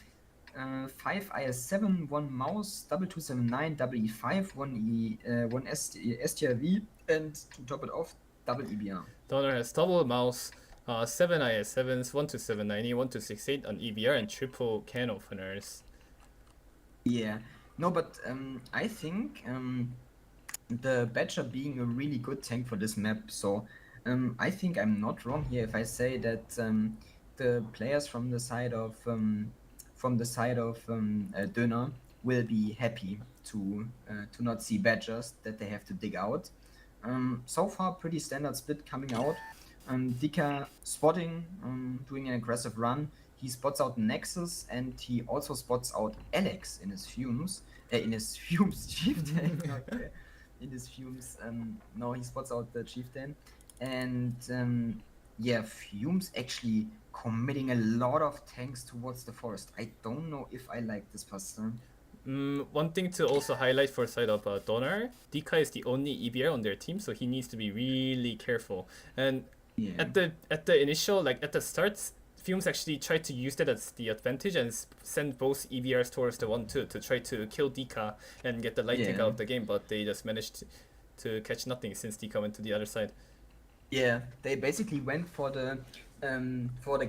5 IS7, 1 mouse, double 279, double E5, 1 STRV, and to top it off, double EBR. Donner has double mouse, 7 IS7s, 1 to 790, 1 to 68 on EBR, and triple can openers. Yeah, no, but I think the Badger being a really good tank for this map, so I think I'm not wrong here if I say that the players from the side of Döner will be happy to not see Badgers that they have to dig out. So far, pretty standard split coming out. Dika spotting, doing an aggressive run. He spots out Nexus, and he also spots out Alex in his Fumes. Chieftain. Okay. In his Fumes. No, he spots out the Chieftain. And yeah, Fumes actually committing a lot of tanks towards the forest. I don't know if I like this person. One thing to also highlight for side of Donner, Dika is the only EBR on their team, so he needs to be really careful. And Yeah. at the initial, like at the start, Fumes actually tried to use that as the advantage and send both EBRs towards the 1-2 to try to kill Dika and get the light tank Yeah. out of the game, but they just managed to catch nothing since Dika went to the other side. Yeah, they basically went for the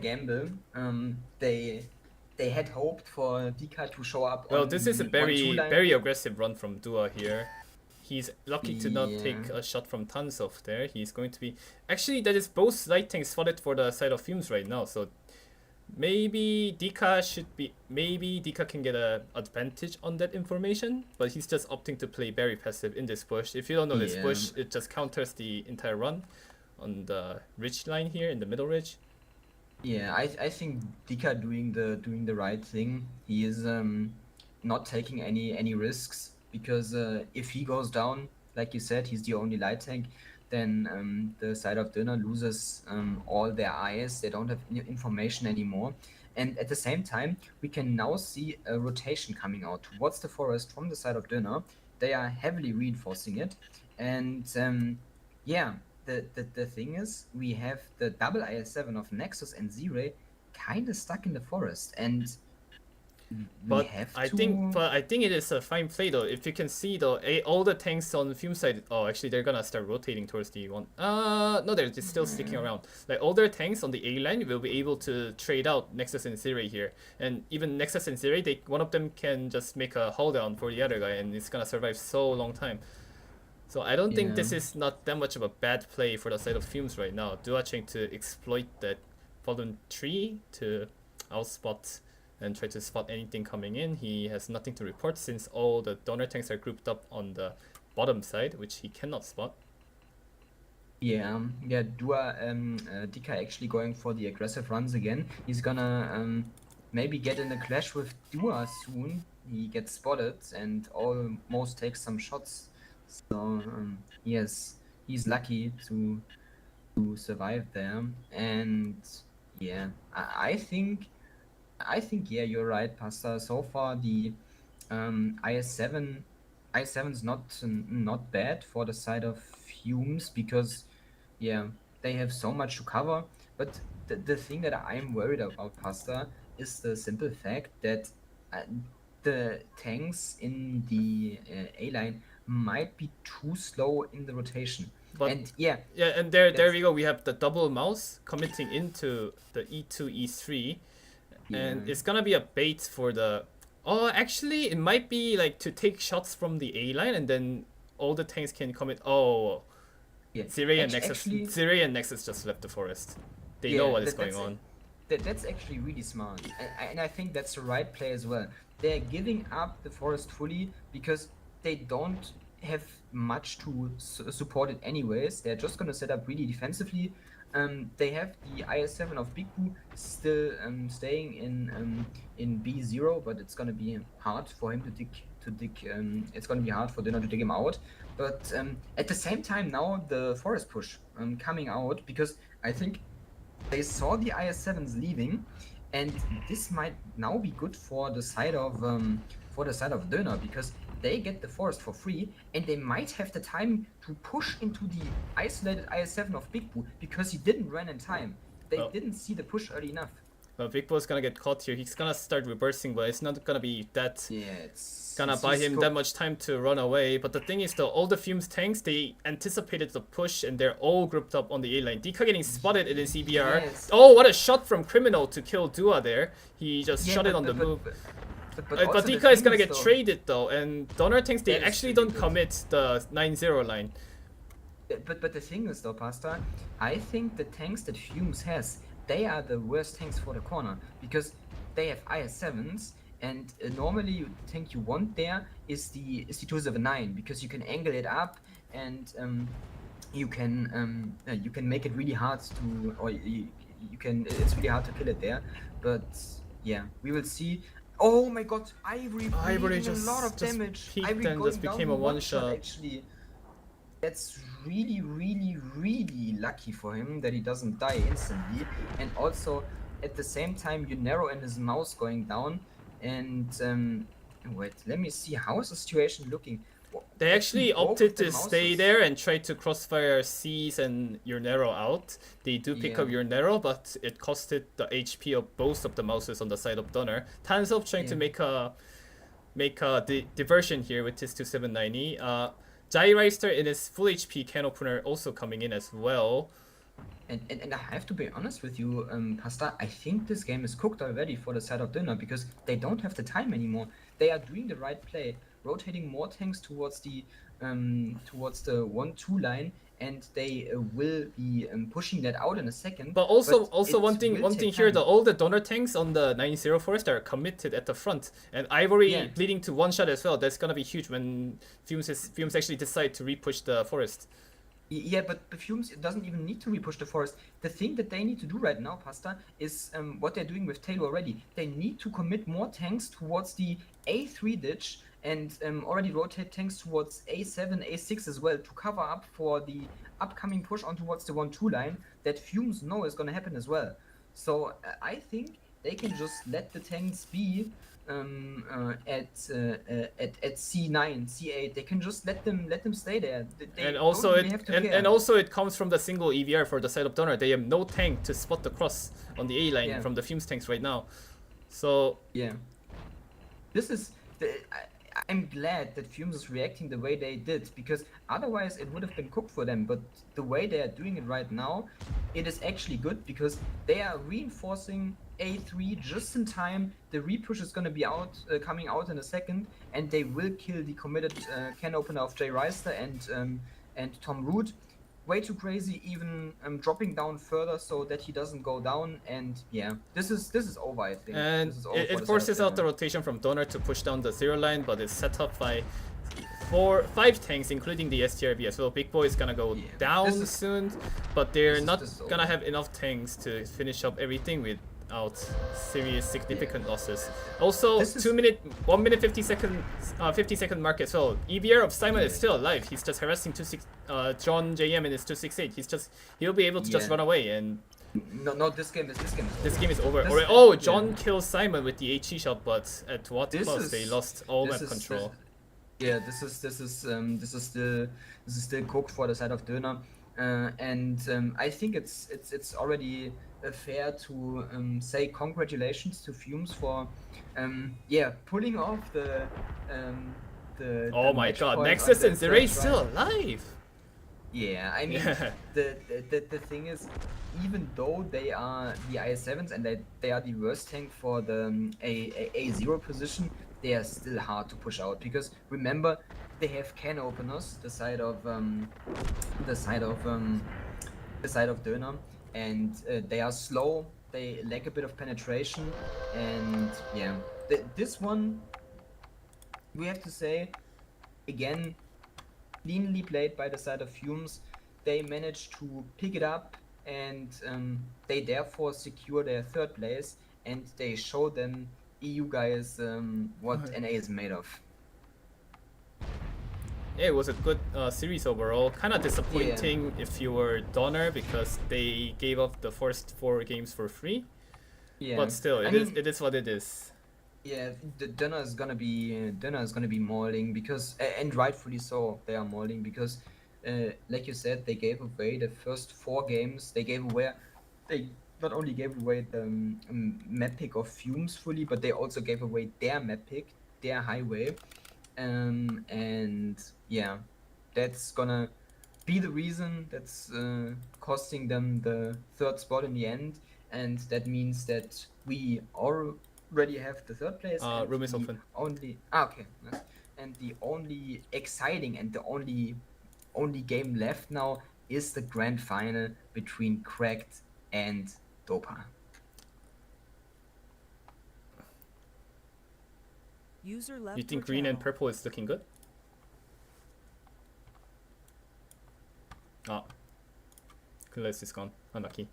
gamble. They had hoped for Dika to show up. Well, on this is a the 1-2 very line. very aggressive run from Dua here. He's lucky to not Yeah. take a shot from Tansov there. He's going to be... Actually, that is both light tanks spotted for the side of Fumes right now, so maybe Dika can get an advantage on that information, but he's just opting to play very passive in this push. If you don't know this Yeah. push, it just counters the entire run on the ridge line here in the middle ridge. Yeah, I think Dika doing the right thing. He is not taking any risks, because if he goes down, like you said, he's the only light tank. Then the side of Döner loses all their eyes. They don't have information anymore. And at the same time, we can now see a rotation coming out towards the forest from the side of Döner. They are heavily reinforcing it, and yeah. The thing is, we have the double IS-7 of Nexus and Z-Ray kind of stuck in the forest, and But I think it is a fine play though. If you can see though, all the tanks on the Fume side. Oh, actually, they're gonna start rotating towards the one. No, they're just still sticking around. Like all their tanks on the A line will be able to trade out Nexus and Z-Ray here, and even Nexus and Z-Ray, one of them can just make a hold down for the other guy, and it's gonna survive so long time. So I don't think this is not that much of a bad play for the side of Fumes right now. Dua trying to exploit that fallen tree to outspot and try to spot anything coming in. He has nothing to report since all the donor tanks are grouped up on the bottom side, which he cannot spot. Yeah, Dua, Dika actually going for the aggressive runs again. He's gonna maybe get in a clash with Dua soon. He gets spotted and almost takes some shots. So yes, he's lucky to survive there. And yeah, I think yeah, you're right, Pasta. So far the IS-7's not bad for the side of Fumes, because yeah, they have so much to cover. But the thing that I'm worried about, Pasta, is the simple fact that the tanks in the A line might be too slow in the rotation. But and yeah, and there we go. We have the double mouse committing into the E2, E3, and Yeah. it's gonna be a bait for the. Oh, actually, it might be like to take shots from the A line, and then all the tanks can commit. Oh, yeah. Z-Ray and Actually- Nexus just left the forest. They Yeah, know what is that's going on. That's actually really smart, and I think that's the right play as well. They're giving up the forest fully because they don't have much to support it anyways. They're just gonna set up really defensively. They have the IS-7 of Big Boo still staying in B0, but it's gonna be hard for him to dig. It's gonna be hard for Döner to dig him out. But at the same time, now the forest push coming out, because I think they saw the IS-7s leaving, and this might now be good for the side of Döner, because they get the forest for free, and they might have the time to push into the isolated IS-7 of Big Boo, because he didn't run in time. They Oh. didn't see the push early enough. Big Bo's gonna get caught here. He's gonna start reversing, but it's not gonna be that. Yeah, it's Gonna buy him that much time to run away. But the thing is though, all the Fumes tanks, they anticipated the push and they're all grouped up on the A line. Dika getting spotted in his EBR. Yes. Oh, what a shot from Criminal to kill Dua there. He just shot it on the move. But But also the Dika is thing gonna get though- traded though, and donor tanks, they That is actually really don't good. commit the 9-0 line. But the thing is though, Pasta, I think the tanks that Fumes has, they are the worst tanks for the corner, because they have IS-7s, and normally the tank you want there is the 279, because you can angle it up, and you can make it really hard to, or it's really hard to kill it there. But yeah, we will see. Oh my god, Ivory Ivory dealing just- a lot of just damage. peeked Ivory and going just down became a to one-shot. actually. That's really, really, really lucky for him that he doesn't die instantly. And also, at the same time, Unero and his mouse going down. And wait, let me see, how is the situation looking? They actually both opted of the to stay mouses- there and try to crossfire C's and your Nero out. They do pick up Yeah. your Nero, but it costed the HP of both of the mouses on the side of Donner. Tanself trying to Yeah. make a diversion here with his 2790. Gyreister in his full HP can opener also coming in as well. And I have to be honest with you, Pasta, I think this game is cooked already for the side of Dinner because they don't have the time anymore. They are doing the right play, rotating more tanks towards the 1-2 line, and they will be pushing that out in a second. But also it one thing will take here, time. all the Donner tanks on the 9-0 Forest are committed at the front, and Ivory Yeah. bleeding to one shot as well. That's gonna be huge when Fumes actually decide to repush the Forest. Yeah, but Fumes doesn't even need to repush the forest. The thing that they need to do right now, Pasta, is what they're doing with Taylor already. They need to commit more tanks towards the A3 ditch and already rotate tanks towards A7, A6 as well to cover up for the upcoming push on towards the 1-2 line that Fumes know is going to happen as well. So I think they can just let the tanks be at C9, C8. They can just let them stay there. They And don't also really have to care. and also it comes from the single EVR for the side of Donner. They have no tank to spot the cross on the A line Yeah. from the Fumes tanks right now. So Yeah. This is I'm glad that Fumes is reacting the way they did because otherwise it would have been cooked for them. But the way they are doing it right now, it is actually good because they are reinforcing A3 just in time. The repush is going to be coming out in a second, and they will kill the committed can opener of Jay Reister and Tom Root. Way too crazy, even dropping down further so that he doesn't go down. And yeah, this is over, I think. and This is over it for the side of forces out the Denver. rotation from Donner to push down the 0 line, but it's set up by 5 tanks, including the STRB as well. Big Boy is gonna go Yeah, down this is- soon, but they're this is not just gonna over. have enough tanks to finish up everything without serious significant losses. Also, This is- 1 minute 50-second mark as well. EBR of Simon is Yeah. still alive. He's just harassing John JM in his 268. He'll be able to just Yeah. run away, and No, this game is this game is over. This- Alright, oh, yeah. John kills Simon with the HE shot, but at what This cost? is- They lost all this map is- control. Yeah, this is still cooked for the side of Döner, and I think it's already fair to say congratulations to Fumes for pulling off the Oh the my match god, point Nexus on the and Zeray third still round. alive! Yeah, I mean, Yeah. the thing is, even though they are the IS7s and they are the worst tank for the A0 position, they are still hard to push out because remember they have can openers the side of Döner, and they are slow. They lack a bit of penetration, and yeah, this one we have to say again. Cleanly played by the side of Fumes. They managed to pick it up and they therefore secure their third place and they show them EU guys what NA is made of. Yeah, it was a good series overall. Kind of disappointing if you were Donner because they gave up the first 4 games for free. Yeah, But still, I it mean, is what it is. yeah, the Dunner is gonna be mauling because and rightfully so they are mauling because like you said they gave away the first 4 games. They not only gave away the map pick of Fumes fully, but they also gave away their map pick, their highway, and yeah, that's gonna be the reason that's costing them the 3rd spot in the end, and that means that we already have the 3rd place. And Room is the open. Okay, nice. And the only exciting and the only game left now is the grand final between Cracked and Dopa. User left You think your green and channel. purple is looking good? Ah. Kulis is gone. Unlucky.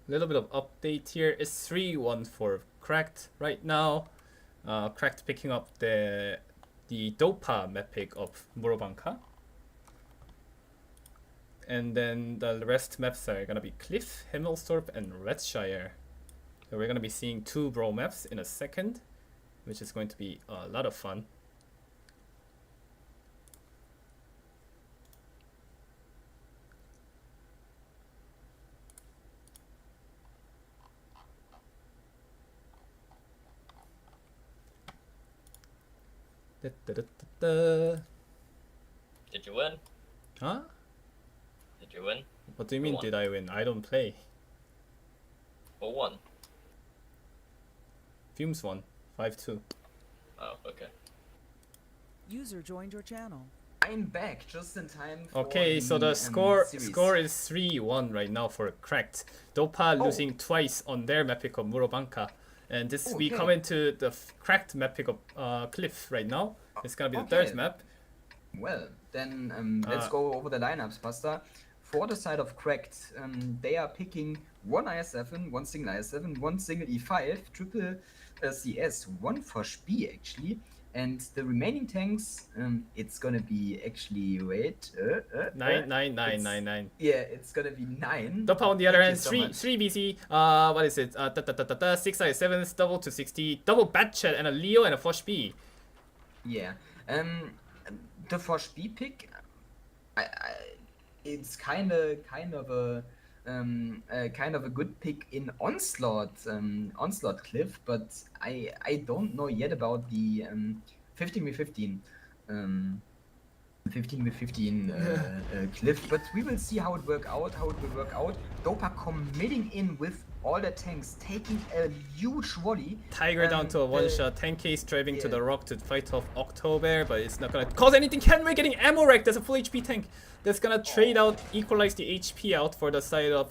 little bit of update here. It's 3-1 for Cracked right now. Cracked picking up the Dopa map pick of Murobanka. And then the rest maps are gonna be Cliff, Himmelstorp, and Redshire. So we're gonna be seeing 2 bro maps in a second, which is going to be a lot of fun. Da-da-da-da-da. Did you win? Huh? Did you win? What do you mean, Who won? did I win? I don't play. Who won? Fumes won. 5-2. Oh, okay. User joined your channel. I'm back just in time for Okay, so the score series. is 3-1 right now for Cracked. Dopa Oh. losing twice on their map pick of Murobanka. And this we Okay. come into the Cracked map pick of Cliff right now. It's gonna be the Okay. third map. Well, then let's Ah. go over the lineups, Pasta. For the side of Cracked, they are picking one IS7, one single IS7, one single E5, triple CS, one for Spee actually, and the remaining tanks, it's gonna be actually wait, 9. yeah, it's gonna be 9. Dopa on the other Thank hand, you so 3 much. 3 BC. What is it? 6 I7s, double to 60, double Batchet, and a Leo and a Fosh B. Yeah, the for Spee pick, it's kind of a good pick in onslaught Cliff, but I don't know yet about the 15v15 Cliff, but we will see how it will work out. Dopa committing in with all the tanks, taking a huge volley. Tiger down to a one the- shot. 10k striving to yeah. the rock to fight off October, but it's not gonna cause anything. Kenway getting ammo wrecked. There's a full HP tank that's gonna trade out, equalize the HP out for the side of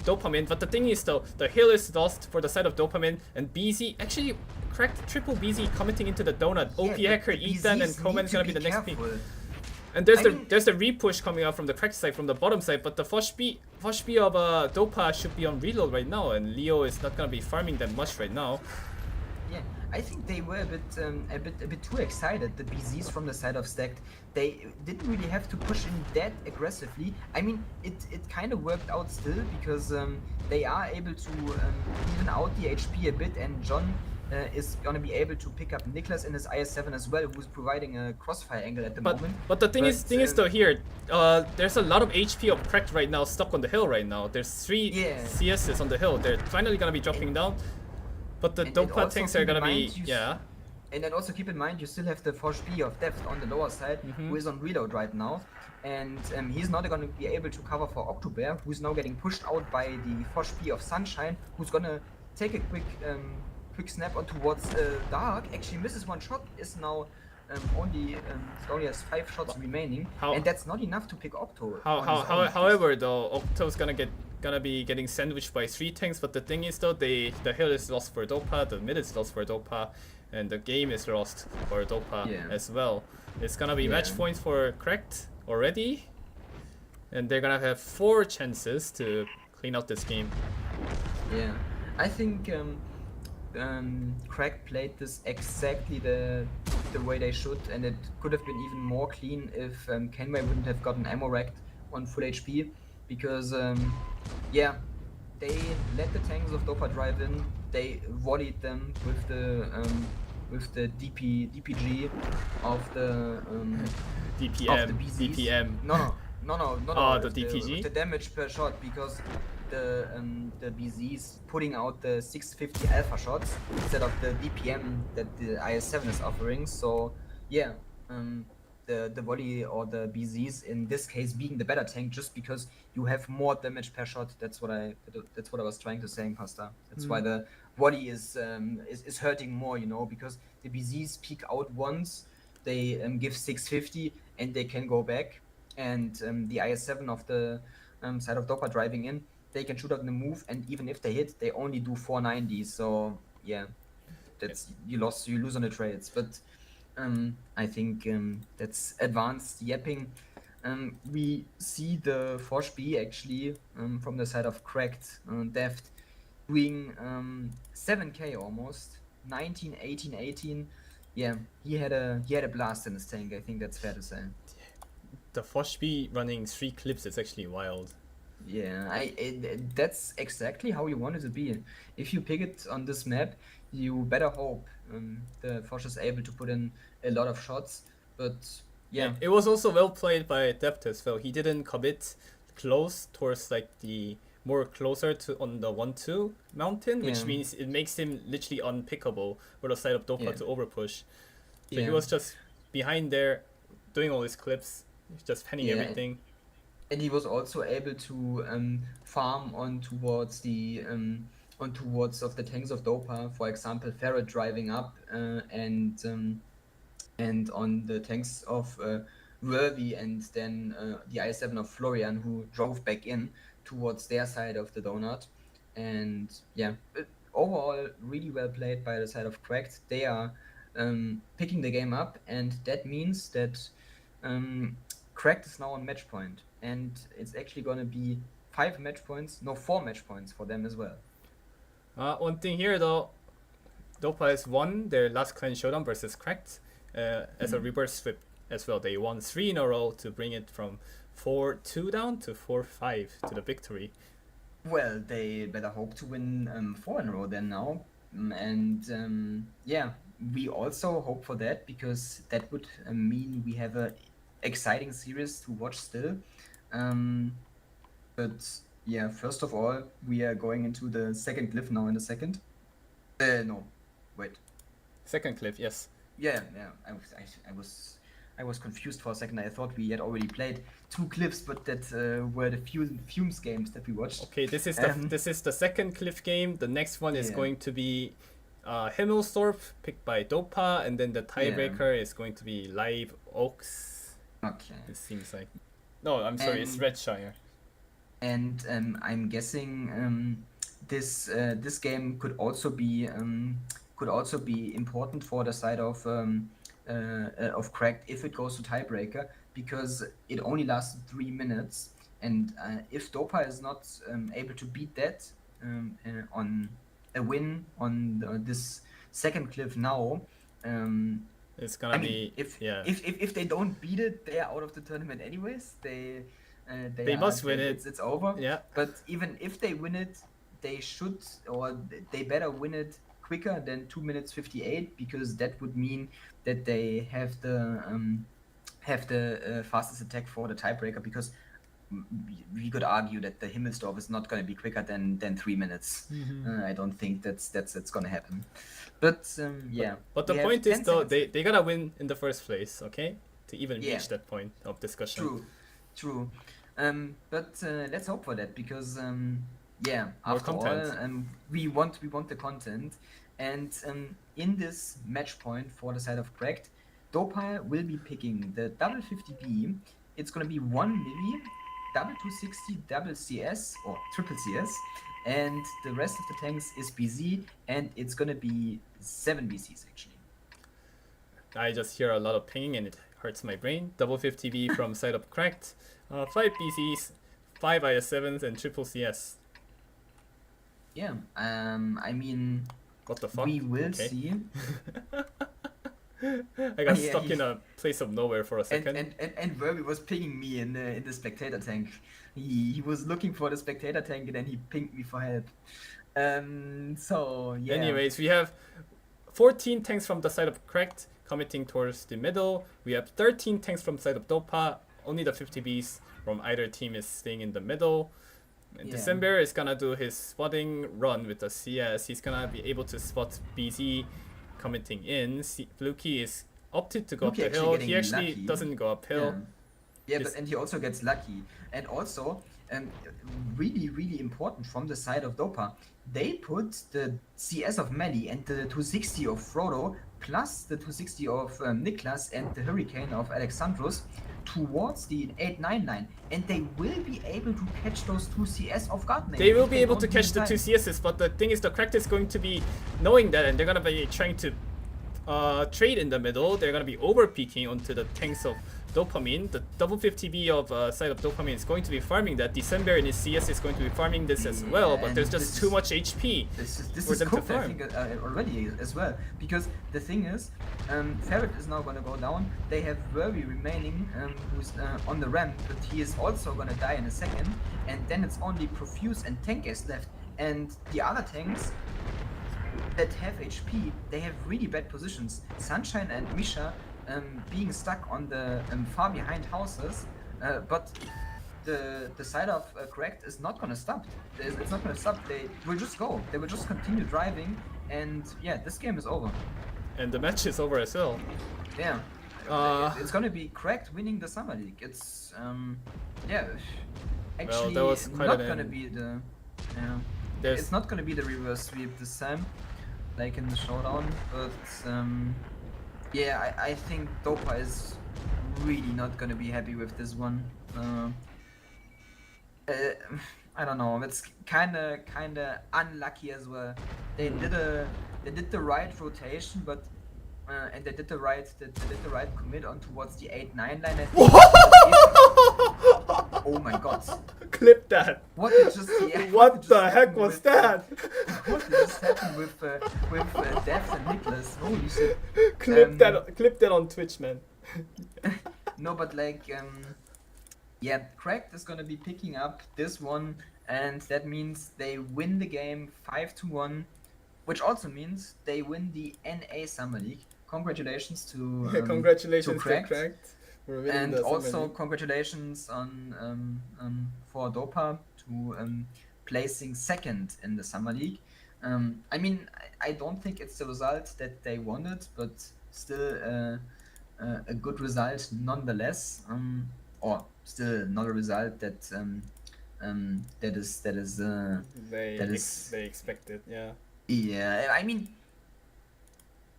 Dopamine. But the thing is though, the hill is lost for the side of Dopamine, and BZ actually Cracked triple BZ committing into the donut. OP Yeah, Hacker, the Ethan, and BZs Coleman's need gonna to be the next pick. careful. And there's I the mean- there's the repush coming out from the Cracked side, from the bottom side, but the Fosh B of Dopa should be on reload right now, and Leo is not gonna be farming that much right now. Yeah, I think they were a bit too excited. The BZs from the side of Stacked, they didn't really have to push in that aggressively. I mean, it kind of worked out still because they are able to even out the HP a bit, and John is gonna be able to pick up Niklas in his IS7 as well, who's providing a crossfire angle at the moment. But the thing is But, though here, there's a lot of HP of Cracked right now stuck on the hill right now. There's 3 Yeah. CSs on the hill. They're finally gonna be dropping down. But the And Dopa also tanks are keep in gonna be mind yeah. And then also keep in mind, you still have the Fosh B of Deft on the lower side, who is on reload right now. And he's not going to be able to cover for October, who's now getting pushed out by the Fosh B of Sunshine, who's going to take a quick snap on towards Dark. Actually misses one shot, is now only has 5 shots remaining. How- and that's not enough to pick Octo. on his own. However though, Octo's gonna be getting sandwiched by 3 tanks, but the thing is though, the hill is lost for Dopa, the mid is lost for Dopa, and the game is lost for Dopa Yeah. as well. It's gonna be match Yeah. points for Cracked already, and they're gonna have 4 chances to clean out this game. Yeah, I think Crack played this exactly the way they should, and it could have been even more clean if Kenway wouldn't have gotten ammo wrecked on full HP, because yeah, they let the tanks of Dopa drive in, they volleyed them with the DPG of the DPM, of the BZs. DPM. No. Oh, the with DPG? with the damage per shot, because the BZs putting out the 650 alpha shots instead of the DPM that the IS7 is offering. So yeah, the volley or the BZs in this case being the better tank, just because you have more damage per shot. That's what I was trying to say, Pasta. That's why the volley is hurting more, you know, because the BZs peek out once, they give 650 and they can go back, and the IS7 of the side of Dopa driving in, they can shoot out in the move, and even if they hit, they only do 490. So yeah, that's you lose on the trades. But I think that's advanced yapping. We see the Fosh B actually from the side of Cracked Deft doing 7k almost, 19, 18, 18. Yeah, he had a blast in his tank. I think that's fair to say. The Foshby running 3 clips is actually wild. Yeah, that's exactly how you want it to be. If you pick it on this map, you better hope the Fosh is able to put in a lot of shots. But yeah, It was also well played by Dept as well. He didn't commit close towards like the more closer to on the 1-2 mountain, which Yeah. means it makes him literally unpickable for the side of Dopa Yeah. to overpush. So he Yeah. was just behind there doing all his clips, just panning Yeah. everything. and he was also able to farm on towards of the tanks of Dopa. For example, Ferret driving up and on the tanks of Worthy, and then the I7 of Florian, who drove back in towards their side of the donut. And yeah, overall really well played by the side of Cracked. They are picking the game up, and that means that Cracked is now on match point, and it's actually going to be 4 match points for them as well. One thing here though, Dopa has won their last clan showdown versus Cracked as a reverse sweep as well. They won 3 in a row to bring it from 4-2 down to 4-5 to the victory. Well, they better hope to win 4 in a row then now. And yeah, we also hope for that, because that would mean we have a exciting series to watch still. But yeah, first of all, we are going into the second glyph now in a second. No, wait. Second clip, yes. Yeah. I was confused for a second. I thought we had already played 2 clips, but that were the Fumes games that we watched. Okay, this is the second cliff game. The next one is Yeah. going to be Himmelsdorf picked by Dopa, and then the tiebreaker is going to be Live Oaks. Okay. It seems like. No, I'm sorry, it's And- Redshire. And I'm guessing this game could also be important for the side of Cracked if it goes to tiebreaker, because it only lasted 3 minutes, and if Dopa is not able to beat that on a win on this second cliff now, It's gonna I mean, be if they don't beat it, they are out of the tournament anyways. They must win it. It's over. Yeah. But even if they win it, they should, or they better win it quicker than 2 minutes 58, because that would mean that they have the fastest attack for the tiebreaker. Because we could argue that the Himmelsdorf is not going to be quicker than 3 minutes. I don't think that's going to happen. But yeah. But the we have point is 10 though, seconds. they gotta win in the first place, okay, to even Yeah. reach that point of discussion. True. But let's hope for that, because yeah, More after content. all, we want the content, and in this match point for the side of Cracked, Dopa will be picking the double 50B. It's gonna be 1 milli, double 260, double CS or triple CS, and the rest of the tanks is BZ, and it's gonna be 7 BCs actually. I just hear a lot of pinging and it hurts my brain. Double 50B from side of Cracked, 5 BCs, 5 IS7s, and triple CS. Yeah, I mean, What the fuck? we will Okay. see. I got Yeah, stuck he- in a place of nowhere for a second. And Verby was pinging me in the spectator tank. He was looking for the spectator tank, and then he pinged me for help. So yeah. Anyways, we have 14 tanks from the side of Cracked committing towards the middle. We have 13 tanks from side of Dopa. Only the 50Bs from either team is staying in the middle. And Yeah. December is gonna do his spotting run with the CS. He's gonna be able to spot BZ committing in. Fluky is opted to go up Fluky the actually hill. getting He actually lucky. doesn't go uphill. Yeah, Yes. and he also gets lucky. And also, really important from the side of Dopa, they put the CS of Melly and the 260 of Frodo, plus the 260 of Niklas and the Hurricane of Alexandros towards the 899, and they will be able to catch those 2 CS off guard. They will be able to catch the 2 CSs, but the thing is, the Cracked is going to be knowing that, and they're gonna be trying to trade in the middle. They're gonna be over peaking onto the tanks of Dopamine. The double 50B of side of Dopamine is going to be farming that. December in his CS is going to be farming this as well, but and there's just too much HP This for is them to cooked, I farm. think, already as well. Because the thing is, Ferret is now gonna go down. They have Verby remaining, who's on the ramp, but he is also gonna die in a second. And then it's only Profuse and Tank is left. And the other tanks that have HP, they have really bad positions. Sunshine and Misha being stuck on the far behind houses, but the side of Correct is not gonna stop. It's not gonna stop. They will just go. They will just continue driving, and yeah, this game is over. And the match is over as well. Yeah, it's gonna be Correct winning the Summer League. It's yeah, actually that was quite not an gonna end. be the yeah. There's It's not gonna be the reverse sweep this time, like in the showdown, but yeah, I think Dopa is really not gonna be happy with this one. I don't know. It's kinda unlucky as well. They did the right rotation, but and they did the right commit on towards the 8-9 line. I think. Oh my god! clip that. What did just What the heck was that? What did just happen with Devs and Nicholas? Holy shit! Clip that on Twitch, man. No, but like yeah, Cracked is gonna be picking up this one, and that means they win the game 5-1, which also means they win the NA Summer League. Congratulations to Congratulations to Cracked. Cracked. For winning And the Summer also League. congratulations on for Dopa to placing second in the Summer League. I mean, I don't think it's the result that they wanted, but still a good result nonetheless. Or still not a result that that is They expected, yeah. yeah. I mean,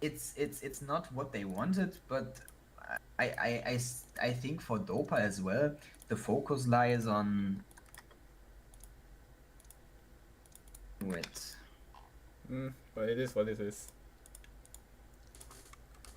it's not what they wanted, but I think for Dopa as well, the focus lies on. Wait. But it is what it is.